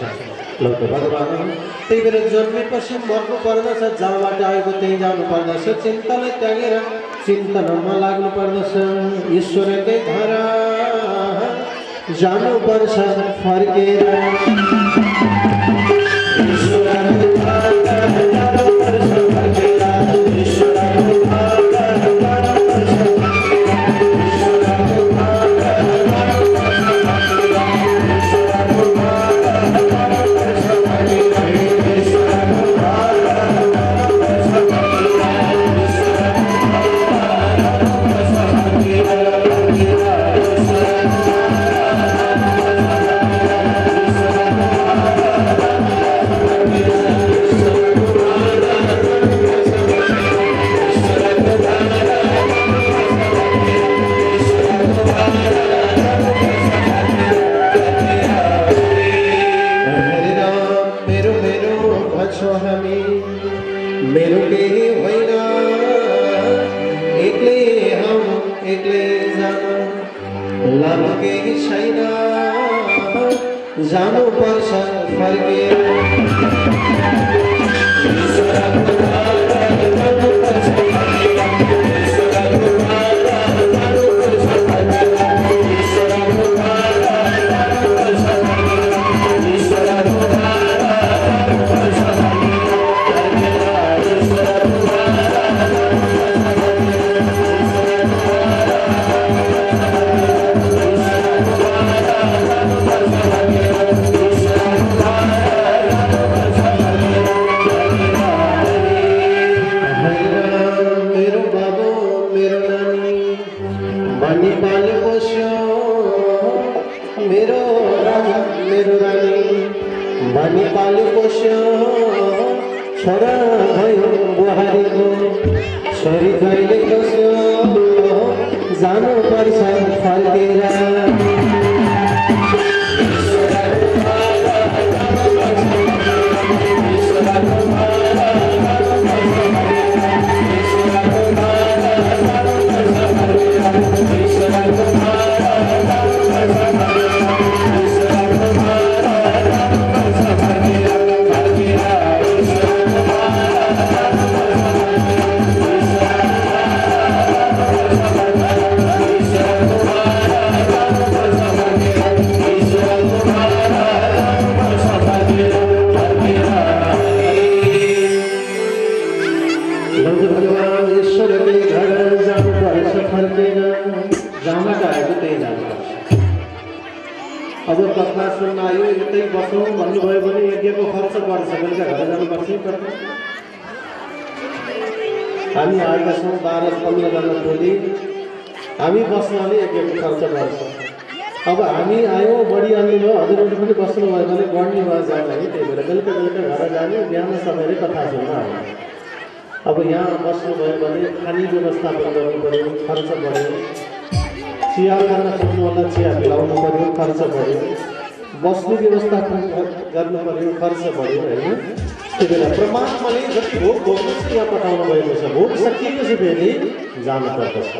लौट भगवान त्यही भएर जन्मेपछि मर्नु पर्दछ, जहाँबाट आएको त्यहीँ जानु पर्दछ, चिन्तालाई त्यागेर चिन्तनमा लाग्नु पर्दछ। ईश्वरकै घर जानु पर्छ फर्केर, मेरो के होइन एक्लै हम एक्लै जानु, लानु केही छैन जानु पर्छ फर्केर। भनी पाल्यो पोस्यो छोरा भयो बुहारीको, छोरी कहिले खोस्यो जानु पर्छ फर्केर। अब कथा सुन्न आयो यतै बसौँ भन्नुभयो भने यज्ञको खर्च गर्छ, बेलुका घर जानुपर्छ पर्छ। हामी आएका छौँ 12-15 जना टोली, हामी बस्नाले यज्ञको खर्च गर्छ। अब हामी आयौँ बढी आउनुभयो, हजुरहरू पनि बस्नुभयो भने बढ्ने भयो जाने है, त्यही भएर बेलुका बेलुका घर जाने, बिहान सबैले कथा सुन्न आयो। अब यहाँ बस्नुभयो भने खाने व्यवस्थापन गर्नु पऱ्यो, खर्च बढ्यो, चिया खान खोज्नु होला चिया पिलाउनु पऱ्यो, खर्च बढ्यो, बस्ने व्यवस्थापन गर्नु पऱ्यो, खर्च बढ्यो होइन। त्यही भएर परमात्माले जति भोग भोग्नु यहाँ पठाउनु भएको छ, भोग सकिएपछि फेरि जानु पर्दछ,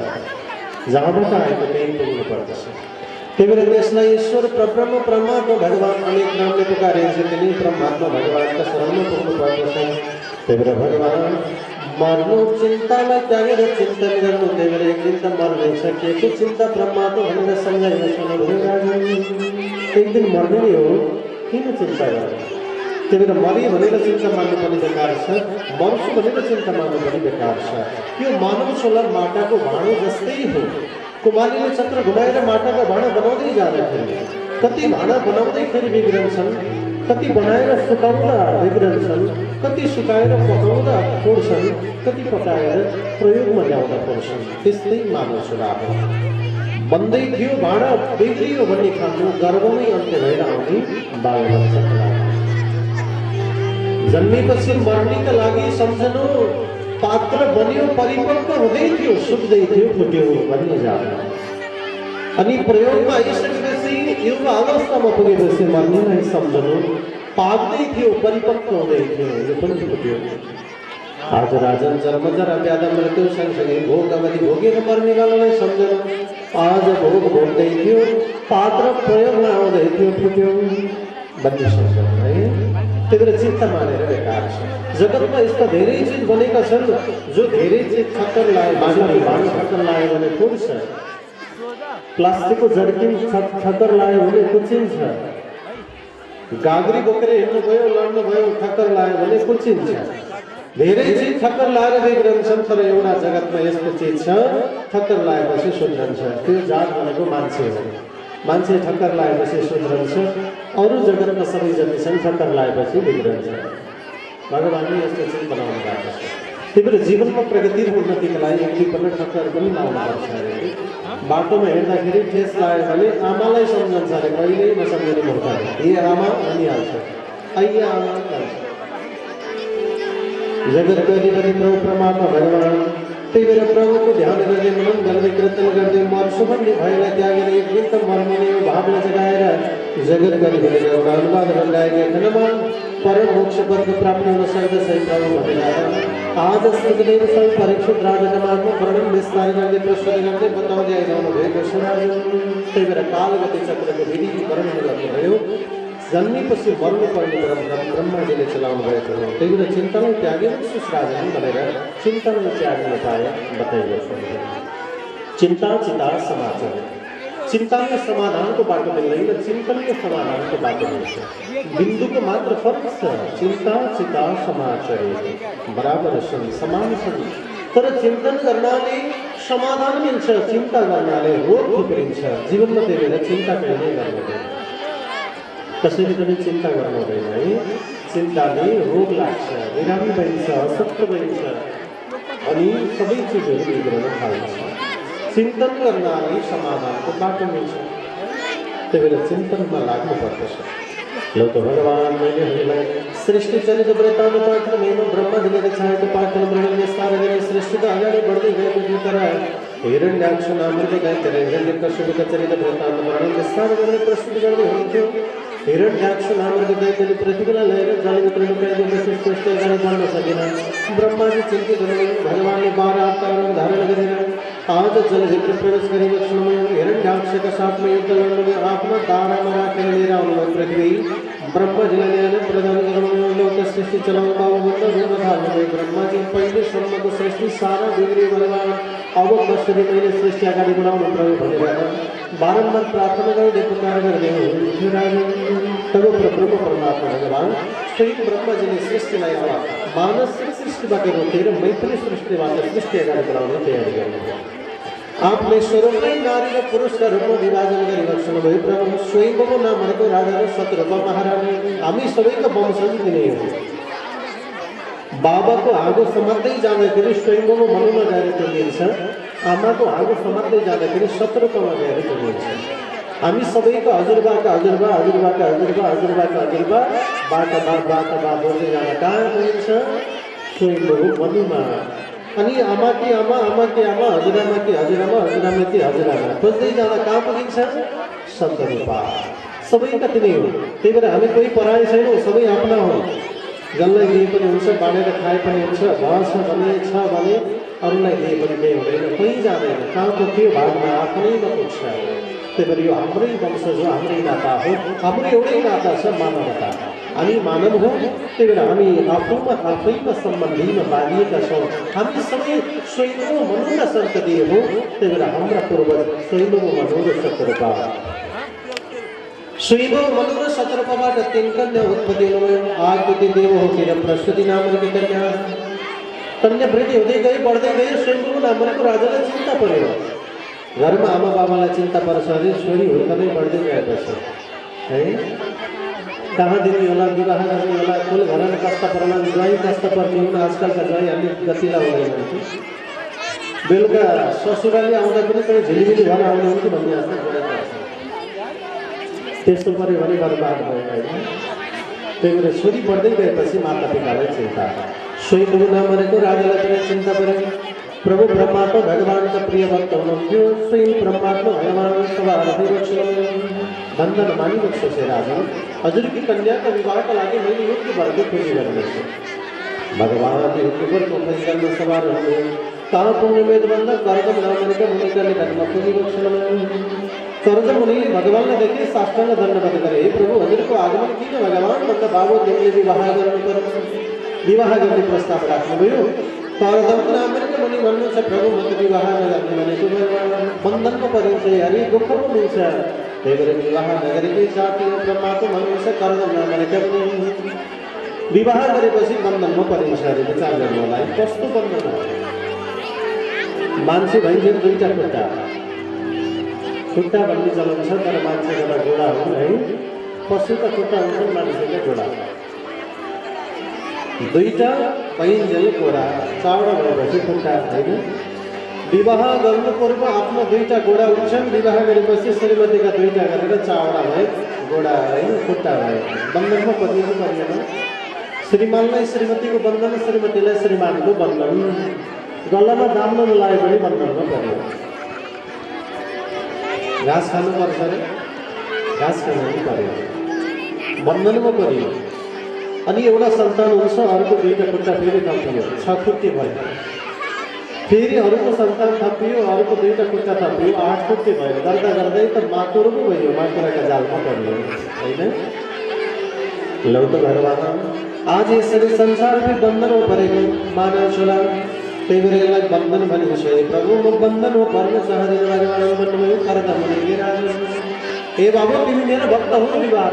जहाँबाट आएको त्यही पुग्नु पर्दछ। त्यही भएर त्यसलाई ईश्वर परब्रह्म परमात्मा भगवान अनेक नामले पुकारिन्छ, तिनी परमात्मा भगवानका शरणमा पुग्नु पर्दछ। त्यही भएर भगवान मर्नु चिन्तालाई त्यागेर चिन्तन गर्नु, त्यही भएर एक दिन त मर्नै सकिएको चिन्ता परमात्मा भनेर सम्झाइन सुन्नुभयो। एक दिन मर्ने नै हो, किन चिन्ता गर्नु? त्यही भएर मरि भनेर चिन्ता मान्नु पनि बेकार छ, मर्छु भनेर चिन्ता मान्नु पनि बेकार छ। यो मानव सोलर माटाको भाँडो जस्तै हो। कुमारीले चक्र घुमाएर माटाको भाँडा बनाउँदै जाँदाखेरि कति भाँडा बनाउँदैखेरि बिग्रन्छन्, कति बनाएर सुकाउँदा बिग्रन्छन्, कति सुकाएर पकाउँदा फोड्छन्, कति पकाएर प्रयोगमा ल्याउँदा फोड्छन्। त्यस्तै मानव स्वभाव हो। बन्दै थियो भाँडा बिग्रियो भन्ने खानु गर्वमै अन्त्य भएर आउने बाल बच्चाको लागि। जन्मेपछि मर्नीका लागि सम्झनु पात्र बन्यो परिपक्व हुँदै थियो सुक्दै थियो फुट्यो भन्ने जान्न अनि प्रयोगमा आइसकेपछि युवा अवस्थामा पुगेपछि मर्नीलाई सम्झनु पाक्दै थियो परिपक्व हुँदै थियो यो पनि फुट्यो आज राजन जन्म जरा प्यादा मृत्यु सँगसँगै भोग अवधि भोगेर मर्नेवालालाई सम्झनु आज भोग भोग्दै थियो पात्र प्रयोगमा आउँदै थियो फुट्यो भन्ने सम्झनु है त्यही भएर चित्त मानेर बेकार छ जगतमा यस्ता धेरै चिज बनेका छन् जो धेरै चिज ठक्कर लाग्यो भान ठक्कर लाग्यो भने फुट्छ प्लास्टिकको जर्किन ठक्कर लाग्यो भने कुचिन्छ गाग्री बोकेर हिँड्नु भयो लड्नु भयो ठक्कर लाग्यो भने कुचिन्छ धेरै चिज ठक्कर लाएर बिग्रन्छन् तर एउटा जगतमा यस्तो चिज छ ठक्कर लागेपछि सुध्रन्छ त्यो जात भनेको मान्छे हो मान्छे ठक्कर लागेपछि सुध्रन्छ अरू जगतमा सबै जति छन् ठक्कर लागेपछि बिग्रन्छ भगवानले यस्तो चिज बनाउनु भएको छ त्यही भएर जीवनमा प्रगति र उन्नतिका लागि एकपल्ट ठक्कर पनि लाउनुपर्छ अरे बाटोमा हिँड्दाखेरि ठेस लाग्यो भने आमालाई सम्झन्छ अरे कहिल्यै नसम्झने मूर्ख ए आमा भनिहाल्छ आइया आमा भन्छ जगत अधिपति प्रभु परमात्मा भगवान त्यही भएर प्रभुको ध्यान गर्दै मनन गर्दै कीर्तन गर्दै मर्सुभन्ने भयलाई त्यागेर एकदम मर्मने भावना जगाएर जगत गरिबेर एउटा अनुवाद लगाएका धनवान परम मोक्ष वर्ग प्राप्ति हुन सक्दछ प्रभु भनेर आज सुखदेव सब परीक्षित राजकुमारको वर्णन विस्तार गर्दै प्रस्तुत गर्दै बताउँदै आइरहनु भएको छ त्यही भएर कालगति चक्रको विधि वर्णन गर्नुभयो जन्मेपछि मर्नुपर्ने परम ब्रह्माजीले चलाउनु भएको हो त्यही भएर चिन्तालाई त्यागेर सुश्राजन भनेर चिन्तालाई त्याग्न उपाय बताइएको छ चिन्ता चिता समाचार चिन्ताको समाधानको बाटो मिल्दैन र चिन्तनको समाधानको बाटो मिल्छ बिन्दुको मात्र फरक छ चिन्ता चिता समाचार बराबर छन् समान छन् तर चिन्तन गर्नाले समाधान मिल्छ चिन्ता गर्नाले रोग थुप्रिन्छ जीवनमा त्यही भएर चिन्ता कहिले गर्नुहुँदैन कसैले पनि चिन्ता गर्नु हुँदैन है चिन्ताले रोग लाग्छ बिरामी बनिन्छ असत्य बनिन्छ अनि सबै चिजहरू बिग्रन थाल्छ चिन्तन गर्नाले समाधानको बाटो मिल्छ त्यही भएर चिन्तनमा लाग्नुपर्दछ लौ त भगवान मैले हामीलाई सृष्टि चरित वृत्तान्त पाठमा ब्रह्माजीले देखाएको पाठमा वर्णन विस्तार गरे सृष्टिको अगाडि बढ्दै गएको तर हिरण्याक्ष नामले गायत्री हिरण्यकश्यपको चरित वृत्तान्त वर्णन विस्तार गरेर प्रस्तुत गर्दै हुनुहुन्थ्यो हिरण्याक्ष नामको दैत्यले पृथ्वीलाई लिएर जलभित्र लुकाएको विशेष अगाडि बढ्न सकेन ब्रह्माजी चिन्तित हुनुभयो भगवानले 12 अवतार धारण गरेर आज जलभित्र प्रवेश गरेको क्षणमा हिरण्याक्षका साथमा युद्ध लड्नुभयो आफ्नो दारामा राखेर लिएर आउनुभयो पृथ्वी ब्रह्माजीलाई ल्याएर प्रदान गराउनु लोक सृष्टि चलाउनु बाबुभन्दा रुन थाल्नुभयो ब्रह्माजी पहिलेसम्मको सृष्टि सारा बिग्रियो भगवान अब कसरी मैले सृष्टि अगाडि बढाउनु प्रभु भनेर बारम्बार प्रार्थना गर्दै पुकार गर्दै हुनुहुन्थ्यो राजा तब प्रभु परमात्मा भगवान स्वयं ब्रह्माजीले सृष्टिलाई अब मानस सृष्टिबाट रोकेर मैत्री सृष्टिबाट सृष्टि अगाडि बढाउने तयारी गर्नुभयो आपले स्वरूपलाई नारी र पुरुषका रूपमा विभाजन गरी बस्नुभयो प्रभु स्वयंको नाम भनेको राजा र सतरूपा महारानी हामी सबैको वंशज तिनै हो बाबाको आगो समात्दै जाँदाखेरि स्वयंको मनुमा गएर टुङ्गिन्छ आमाको आगो समात्दै जाँदाखेरि सतरूपामा गएर टुङ्गिन्छ हामी सबैको हजुरबाका हजुरबा हजुरबाका हजुरबा हजुरबाका हजुरबा बाटा बोल्दै जाँदा कहाँ पुगिन्छ स्वयंको मनुमा अनि आमाकी आमा आमाकी आमा हजुरआमाकी हजुरआमा हजुरआमाकी हजुरआमा खोज्दै जाँदा कहाँ पुगिन्छ सतरूपा सबैका तिनै हो त्यही भएर हामी कोही पराई छैनौँ सबै आफ्ना हो जसलाई दिए पनि हुन्छ बाँडेर खाए पनि हुन्छ भन्छ भने छ भने अरूलाई दिए पनि केही हुँदैन कोही जाँदैन कहाँको के भागमा आफ्नैमा पुग्छ त्यही भएर यो हाम्रै वंशज हो हाम्रै नाता हो हाम्रो एउटै नाता छ मानवता हामी मानव हो त्यही भएर हामी आफैमा सम्बन्धीमा बाँधिएका छौँ हामी सबै स्वयंको मनुका सन्तति हो त्यही भएर हाम्रा पूर्वज स्वयंको मनु र सतरूपा स्वयं मनु र सतरूपाबाट 3 कन्या उत्पत्ति हुनुभयो आकृति देव हो कि प्रस्तुति नामको कन्या कन्या वृद्धि हुँदै गए बढ्दै गए स्वयंको नामको राजालाई चिन्ता पर्यो घरमा आमा बाबालाई चिन्ता पर्छ अरे छोरी हुर्कनै बढ्दै गएपछि है कहाँ दिने होला विवाह गर्ने होला कुल घरमा कष्ट पर्ला ज्वाइँ कष्ट पर्ने हुन् आजकलका ज्वाइँ हामी गतिला हुँदैन बेलुका ससुराली आउँदा पनि कहीँ झिलिमिली भएर आउने हो कि भन्ने जस्तो गरेको छ त्यस्तो पऱ्यो भने बर्बाद भयो होइन त्यही भएर छोरी बढ्दै गएपछि माता पितालाई चिन्ता सोही प्रभु नमरेको राजालाई पनि चिन्ता पऱ्यो प्रभु ब्रह्मात्मा भगवानका प्रिय भक्त हुनुहुन्थ्यो स्वयं ब्रह्मात्मा भगवान सभारथी बन्धन मानिबक्सो छ राजा हजुरकी कन्याका विवाहका लागि मैले योग्य वरको खोजी गर्नेछु भगवानले योग्य वरको खोजी गर्न सवार हुनु कहाँ पुण्य वेदबन्ध कर्दम नमरेका मुनिकाले धर्म खोजिबक्सो कर्द मुनिले भगवानलाई देखे साष्टाङ्ग दण्डवत गरे हे प्रभु हजुरको आगमन किन भगवान भन्दा बाबु तिमीले विवाह गर्नु पर्छ विवाह गर्ने प्रस्ताव राख्नुभयो कर्दम नमरेका मुनि भन्नुहुन्छ प्रभु म त विवाह नगर्ने भनेको बन्धनमा परिन्छ अरे दुःख पनि हुन्छ त्यही भएर विवाह नगरेकै जाति ब्रह्माको भन्नुहुन्छ कर्दम नमरेका मुनि विवाह गरेपछि बन्धनमा परिन्छ अरे विचार गर्नु होला कस्तो बन्धन मान्छे भइन्छ दुईटा खुट्टा खुट्टा भन्ने चलन छ तर मान्छेको घोडा हो है पशुका खुट्टा हुन्छन् मान्छेका घोडा दुईटा भइन्जेल घोडा चावडा भएपछि खुट्टा होइन विवाह गर्नु पूर्व आफ्नो दुईटा घोडा हुन्छन् विवाह गरेपछि श्रीमतीका दुईटा गरेर चावडा भए घोडा होइन खुट्टा भए बन्धनमा परिनु परेन श्रीमानलाई श्रीमतीको बन्धन श्रीमतीलाई श्रीमानको बन्धन गल्लामा दाम्न नलागे पनि बन्धनमा पर्यो घाँस खानुपर्छ अरे घाँस खानु पनि पर्यो बन्धनमा पर्यो अनि एउटा सन्तान हुन्छ अर्को दुईटा खुट्टा फेरि थपियो 6 खुट्टे भयो फेरि अर्को सन्तान थपियो अर्को दुईटा खुट्टा थपियो 8 खुट्टे भयो गर्दा गर्दै त माकुरो पो भयो माकुराका जालमा पर्यो होइन लौ त भगवान आज यसरी संसारकै बन्धनमा परेको मानव छोरा त्यही भएर यसलाई बन्धन भनेको छ प्रभु म बन्धनमा पर्न चाहँदैन भगवान भन्नुभयो कर्दम मुनिले राजा हे बाबु तिमी मेरो भक्त हो विवाह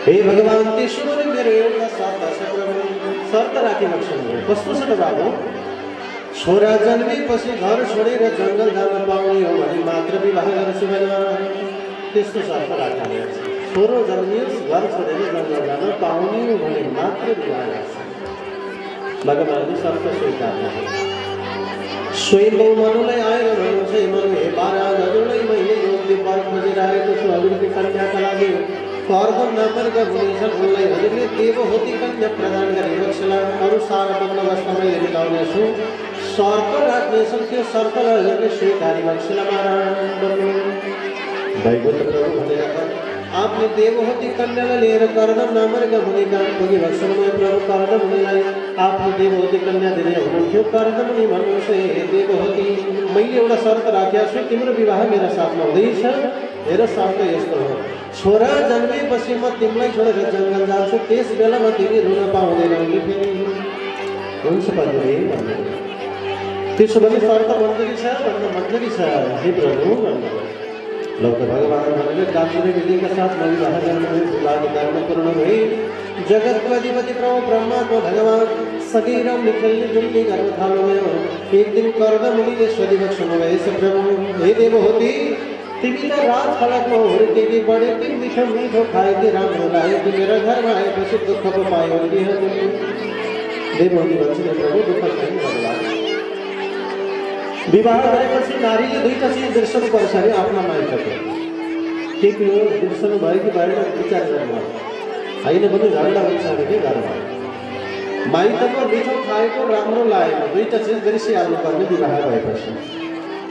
हे भगवान त्यसो भने मेरो एउटा शर्त छ प्रभु शर्त राखिबक्सनु भयो कस्तो छ त बाबु छोरा जन्मेपछि घर छोडेर जङ्गल जान पाउने हो भने मात्र विवाह गर्छु भगवान त्यस्तो शर्त राख्नु छोरो जन्मियोस् घर छोडेर जङ्गल जान पाउने हो भने मात्र विवाह गर्छु भगवानले शर्त स्वीकार्नु स्वयं मनुलाई आएर भन्नुहुन्छ मनु हे महाराज हजुरलाई मैले योग्य वर खोजेर आएको छु हजुरको कन्याका लागि कर्दम नमरेका मुनि छन् उनलाई हजुरले देवहूति कन्या प्रदान गरिबक्सला अरू सारा बन्दोबस्त मैले मिलाउनेछु शर्त राख्नेछन् त्यो शर्तलाई हजुरले स्वीकारिबक्सला महाराज भन्नु दैवत प्रभु भनेर आपने देवहूति कन्यालाई लिएर कर्दम नमरेका मुनि कहाँ पुगिबक्सनु प्रभु कर्दम मुनिलाई आपने देवहूति कन्या दिने हुनुहुन्थ्यो कर्दम मुनि भन्नुहोस् हे देवहूति मैले एउटा शर्त राखेको छु तिम्रो विवाह मेरो साथमा हुँदैछ मेरो शर्त यस्तो हो छोरा जन्मेपछि म तिमीलाई छोडेर जङ्गल जान्छु त्यस बेलामा तिमी रुन पाउँदैनौ कि फेरि हुन्छ पहिले भन्नु त्यसो भने शर्त मन्जूरी छ भन्न मन्जूरी छ हे प्रभु भन्नु लौक भगवान भनेर गाम्भीर्य विधि के साथ मैं विवाह करना पूर्ण हुई जगत को अधिपति प्रभु ब्रह्मात्मा भगवान सगीरम निखिल जुल्ली गर्भ थालो में एक दिन कर्दम मुनिले स्वदिबक्सनु भएछ प्रभु हे देवहूति तिमी त रात फलकमा हुर्केकी बढेकी मिठो मिठो खाएकी राम्रो लाग्यो मेरो घरमा आएपछि दुःख पो पायो देवहूति भन्छ प्रभु दुःख छैन भगवान विवाह गरेपछि नारीले दुईटा चिज बिर्सनु पर्छ अरे आफ्ना माइतको के हो बिर्सनु भयो कि भएन विचार गर्नु होइन भने झगडा हुन्छ अरे के घरमा माइतको मिठो खाएको राम्रो लागेको दुईटा चिज बिर्सिहाल्नु पर्ने विवाह भएपछि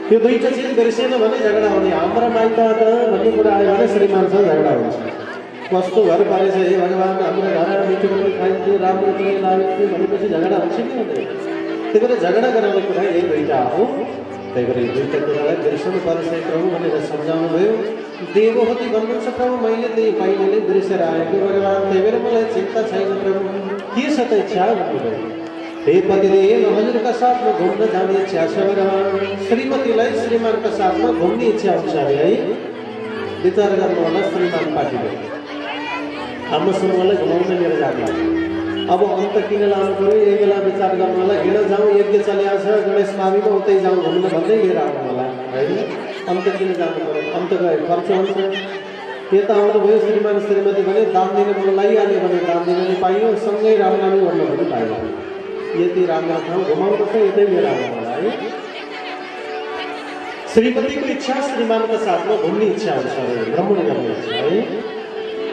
त्यो दुईटा चिज बिर्सेन भने झगडा हुने हाम्रा माइत त भन्ने कुरा आयो भने श्रीमानसँग झगडा हुन्छ कस्तो घर परेछ हे भगवान हाम्रो घर मिठो पनि खाइन्थ्यो राम्रो पनि लाग्थ्यो भनेपछि झगडा हुन्छ कि हुँदैन त्यही भएर झगडा गराउने कुरा यही दुईटा हो त्यही भएर दुईटा कुरालाई बिर्सनु पर्छ प्रभु भनेर सम्झाउनु भयो देवहूति भन्नुहुन्छ प्रभु मैले त्यही पहिलेले बिर्सेर आएको भगवान त्यही भएर मलाई चिन्ता छैन प्रभु के छ त इच्छा भन्नुभयो हे पतिदेव हजुरका साथमा घुम्न जाने इच्छा छ भगवान श्रीमतीलाई श्रीमानका साथमा घुम्ने इच्छा हुन्छ अरे है विचार गर्नु होला श्रीमान पार्टीले हाम्रो समूहलाई घुमाउन लिएर जाने अब अन्त किन लानु पर्यो यही बेला विचार गर्नु होला हिँड जाउँ यज्ञ चलिया छ गणेश माविमा उतै जाउँ घुम्न भन्दै लिएर आउनु होला होइन अन्त किन जानु पर्यो अन्त गयो खर्च हुन्छ यता आउनुभयो श्रीमान श्रीमती भने दान दिने मलाई लगाइहाल्यो भने दान दिन पनि पाइयो सँगै रामनामी गर्न पनि पाइयो यति राम्रो ठाउँ घुमाउनुपर्छ यतै लिएर आउनु होला है श्रीमतीको इच्छा श्रीमानको साथमा घुम्ने इच्छा हुन्छ भ्रमण गर्ने इच्छा है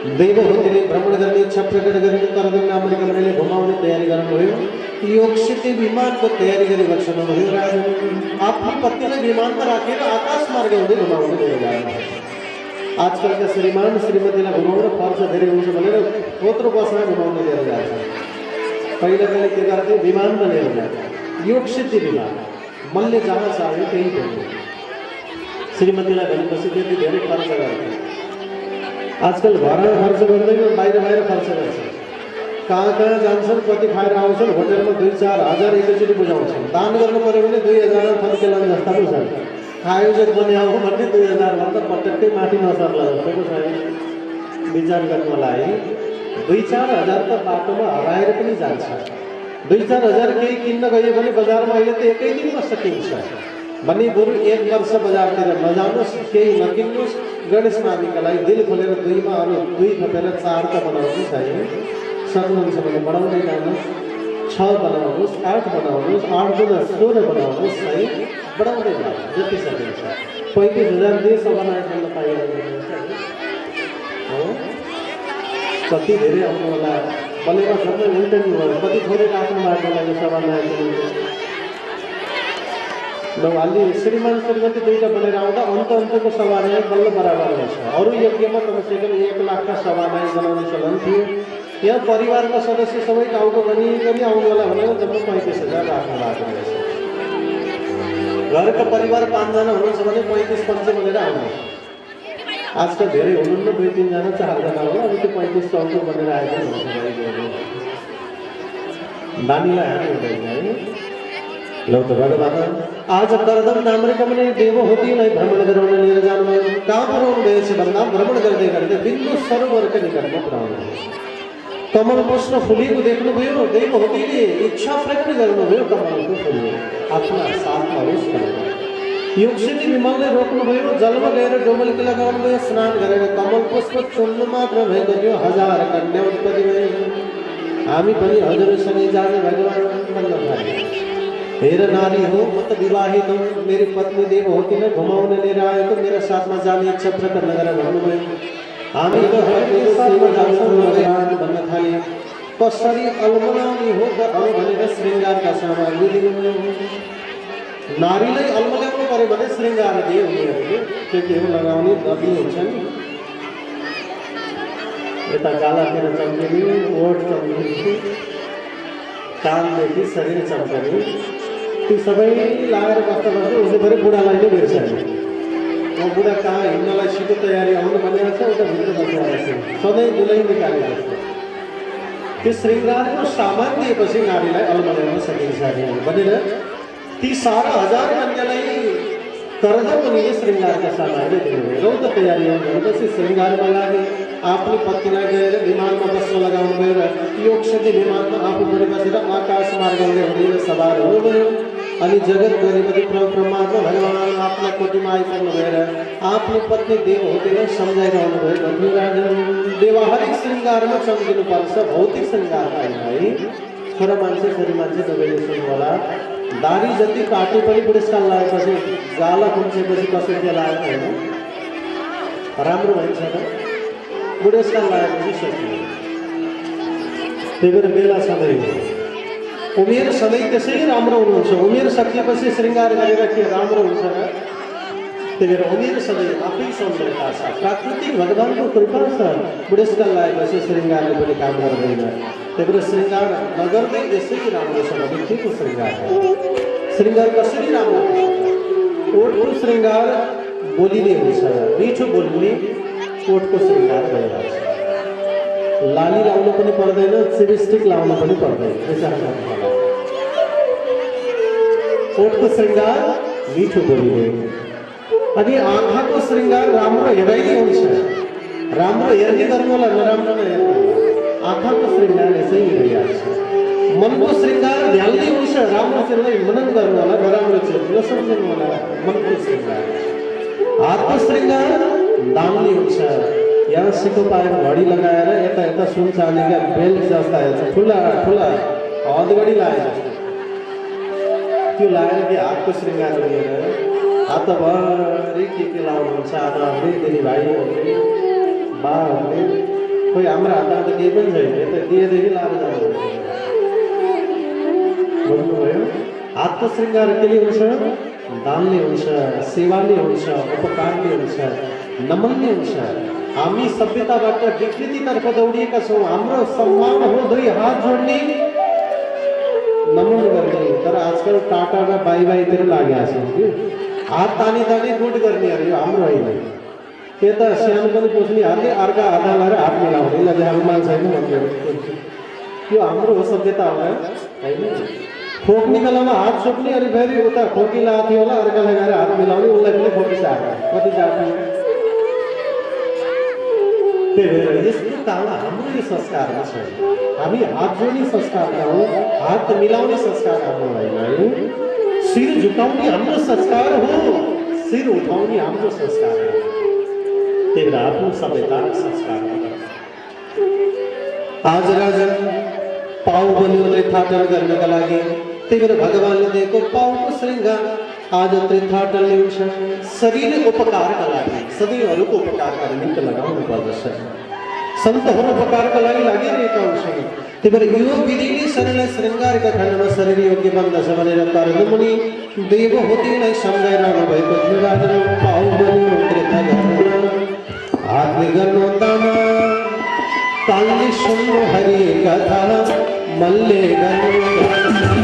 देवहूतिले भ्रमण गर्ने इच्छा प्रकट गरेर करदम नामक कमरेले घुमाउने तयारी गर्नुभयो। योगसित विमानको तयारी गरी बस्नुभयो। राजा आफ्नो पत्नीलाई विमानमा राखेर आकाश मार्ग हुँदै घुमाउनु गइरहेको छ। आजकलका श्रीमान श्रीमतीलाई घुमाउन खर्च धेरै हुन्छ भनेर थोत्रो बसमा घुमाउन लिएर जान्छ। पहिला कहिले के गर्थे, विमानमा लिएर जान्छ। योगसित विमान मनले जहाँ चाह्यो त्यही पुग्यो। श्रीमतीलाई भनेपछि त्यति धेरै खर्च गर्छ। आजकल घरमा खर्च गर्दैन, बाहिर बाहिर खर्च गर्छ। कहाँ कहाँ जान्छन्, कति खाएर आउँछन्, होटलमा 2-4 हजार एकैचोटि बुझाउँछन्। दान गर्नु पऱ्यो भने 2000 फर्केला जस्ता पो छ। आयोजक बनाऊ भन्ने 2000 भन्दा पटक्कै माथि नसर्ला जस्तो छ। विचार गर्नलाई 2-4 हजार त बाटोमा हराएर पनि जान्छ। 2-4 हजार केही किन्न गयो भने बजारमा अहिले त एकै दिनमा सकिन्छ भने बरु 1 वर्ष बजारतिर नजानुहोस्, केही नकिन्नुहोस्। गणेश माविकालाई दिल खोलेर 2मा अरू 2 थपेर 4 त बनाउनु चाहिए। सक्नुहुन्छ भने बढाउँदै जानुहोस्। 6 बनाउनुहोस्, 8 बनाउनुहोस्, 8 गुणा 16 बनाउनुहोस् है, बढाउँदै जानुहोस् जति सकिन्छ। 35,000 देश बनाएर पाइरहेको हो। कति धेरै आउनु होला, बलेमा सबै उल्टा नि भयो। कति थोरै राख्नु भएको लागि सभामा अलि श्रीमान श्रीमती 2टा बनेर आउँदा अन्तको सभानायक बल्ल बराबर हुन्छ। अरू यज्ञमा कमसेकम 1 लाखका सभानायक बनाउने चलन थियो। यहाँ परिवारका सदस्य सबै टाउको गनी आउनु होला भनेर जम्मा 35,000 राख्नु भएको रहेछ। घरका परिवार 5 जना हुनुहुन्छ भने 35-50 बनेर आउनु। आजकल धेरै हुनुहुन्न, 2-3 जना 4 जना होला। अब त्यो 35-40 बनेर आएको हुन्छ। नानीलाई हानि हुँदैन है। लौ त भगवान आज करदम नामरिकमले देवहूतिलाई भ्रमण गराउन लिएर जानुभयो। कहाँ पुर्याउनु भएछ भन्दा भ्रमण गर्दै गर्दै बिन्दु सरोवरका निकटमा पुर्याउनुभयो। कमल पुष्प फुलेको देख्नुभयो। देवहूतिले इच्छा प्रकट गर्नुभयो कमलको फुल आफ्ना साथमा होस् भनेर। योगसित विमलले रोक्नुभयो। जलमा गएर डुबल्की लगाउनुभयो। स्नान गरेर कमल पुष्प चुन्नु मात्र भएको थियो। 1000 कन्या उत्पत्ति भए। हामी पनि हजुरसँगै जाने भगवान भन्न थाले। हेर नारी हो, म त विवाहित हूँ। मेरी पत्नी देवहूतिले घुमाउन लिएर आएको, मेरा साथमा जाने इच्छा प्रकट गरेर भन्नुभयो। हामी त हरेक साथमा जान्छौँ भगवान भन्न थाले। कसरी अलमलाउने हो त अब भनेर श्रृङ्गारका सामग्री दिनुभयो। नारीलाई अलमल्याउनु पर्यो भने श्रृङ्गार दिए उनीहरूले। के हो लगाउने दबी हुन्छ नि, यता गालातिर चम्किने, ओठ चम्किने, कानदेखि शरीर चम्कने, ती सबै लगाएर बस्दा बस्दा उसले फेरि बुढालाई नै बिर्स्यो। म बुढा कहाँ हिँड्नलाई छिटो तयारी आउनु भनेको छ, उता भित्र बसिरहेको छु। सधैँ दुलै निकाले जस्तो। त्यो श्रृङ्गारको सामान दिएपछि नारीलाई अलमल्याउन सकिन्छ भनेर ती 12,000 कन्यालाई करदम मुनिले श्रृङ्गारका सामानले दिनुभयो। रौ त तयारी भनेपछि श्रृङ्गारमा लागे। आफ्नो पत्नीलाई गएर विमानमा बस्न लगाउनु भयो र योगसित विमानमा आफू पनि बसेर आकाश मार्गले हुँदै सवार हुनुभयो। अनि जगत गरिबती परमात्मा भगवान आफ्ना कोटीमा आइपुग्नु भएर आफ्नो पत्नी देवहूतिलाई सम्झाइरहनु भयो। व्यवहारिक श्रृङ्गारमा चम्किनुपर्छ, भौतिक श्रृङ्गार होइन है। छोरा मान्छे छोरी मान्छे तपाईँले सुन्नु होला। दारी जति काटे पनि बुढेसकाल लागेपछि, गाला खुम्चेपछि कसरी लागेको होइन, राम्रो भइन्छ त। बुढेसकाल लागेपछि सकियो। त्यही भएर बेला सधैँ उमेर सधैँ त्यसै राम्रो हुनुहुन्छ। उमेर सकिएपछि श्रृङ्गार गरेर के राम्रो हुन्छ र? त्यही भएर उमेर सधैँ आफै सौन्दर्यता छ, प्राकृतिक भगवानको कृपा छ। बुढेसकाल लागेपछि श्रृङ्गारले पनि काम गर्दैन। त्यही भएर श्रृङ्गार नगर्दै यसै राम्रो छ भने के को श्रृङ्गार हो? श्रृङ्गार कसरी राम्रो हुन्छ? ओठको श्रृङ्गार बोलीले हुन्छ। मिठो बोलीले ओठको श्रृङ्गार भइरहेछ। लाली लाउनु पनि पर्दैन, लिपस्टिक लाउनु पनि पर्दैन। विचार गर्नु होला। ओठको श्रृङ्गार मिठो बोलीले। अनि आँखाको श्रृङ्गार राम्रो हेराइले हुन्छ। राम्रो हेर्ने गर्नु होला, नराम्रो नहेर्नु। आँखाको श्रृङ्गार यसै भइहाल्छ। मनको श्रृङ्गार ध्यानले हुन्छ। राम्रो चिजलाई मनन गर्नु होला, नराम्रो चिज नसम्झनु होला। मनको श्रृङ्गार। हातको श्रृङ्गार दामले हुन्छ। यहाँ सिको पाएर घडी लगाएर यता यता सुन चाँदीका बेल्ट जस्ता ठुला ठुला हदगडी लाए जस्तो त्यो लगाएर कि हातको श्रृङ्गार लिएर हातभरि के लाउनुहुन्छ। आज हाम्रै दिदीभाइहरूले बाहरूले कोही हाम्रो हातमा त केही पनि छैन यता दिएदेखि लाएर जानु बुझ्नुभयो हातको श्रृङ्गार केले हुन्छ दानले हुन्छ सेवाले हुन्छ उपकारले हुन्छ नमनले हुन्छ हामी सभ्यताबाट विकृतितर्फ दौडिएका छौँ हाम्रो सम्मान हो दुई हात जोड्ने नमन गर्ने तर आजकल टाटा र बाईतिर लागेका छौँ कि हात तानी तानी गुड गर्ने अरे यो हाम्रो होइन त्यो त सानो पनि पुछ्ने हातले अर्का आधा लगाएर हात मिलाउने यसलाई अभिमान छैन भन्ने यो हाम्रो हो सभ्यता होला होइन खोक्ने बेलामा हात सोक्ने अनि फेरि उता खोकी लगाएको थियो होला अर्का लगाएर हात मिलाउने उसलाई पनि खोकिसकेको कति जाति त्यही भएर यस्तो काममा हाम्रो यो संस्कारमा छैन हामी हात जोड्ने संस्कार हौ हात मिलाउने संस्कार हाम्रो होइन है शिर झुकाउने हाम्रो संस्कार हो शिर उठाउने हाम्रो संस्कार हो त्यही भएर आफ्नो सभ्यताको संस्कार आज राजन पाउ बन्यो तीर्थाटन गर्नका लागि त्यही भएर भगवानले दिएको पाउको श्रृङ्गार आज तीर्थाटनले हुन्छ शरीर उपकारका लागि सधैँहरूको उपकारका निमित्त लगाउनु पर्दछ सन्तहरू उपकारका लागि लागिरहेका हुन्छन् त्यही भएर यो विधिले शरीरलाई श्रृङ्गारका खण्डमा शरीर योग्य बन्दछ भनेर कर्णमुनि देवहूतिलाई सम्झाइरहनु भएको थियो राजन पाउ बन्यो तीर्थाटन हातले गर्नु दाना कालले सुन्नु हरि कथा मल्ले गर्नु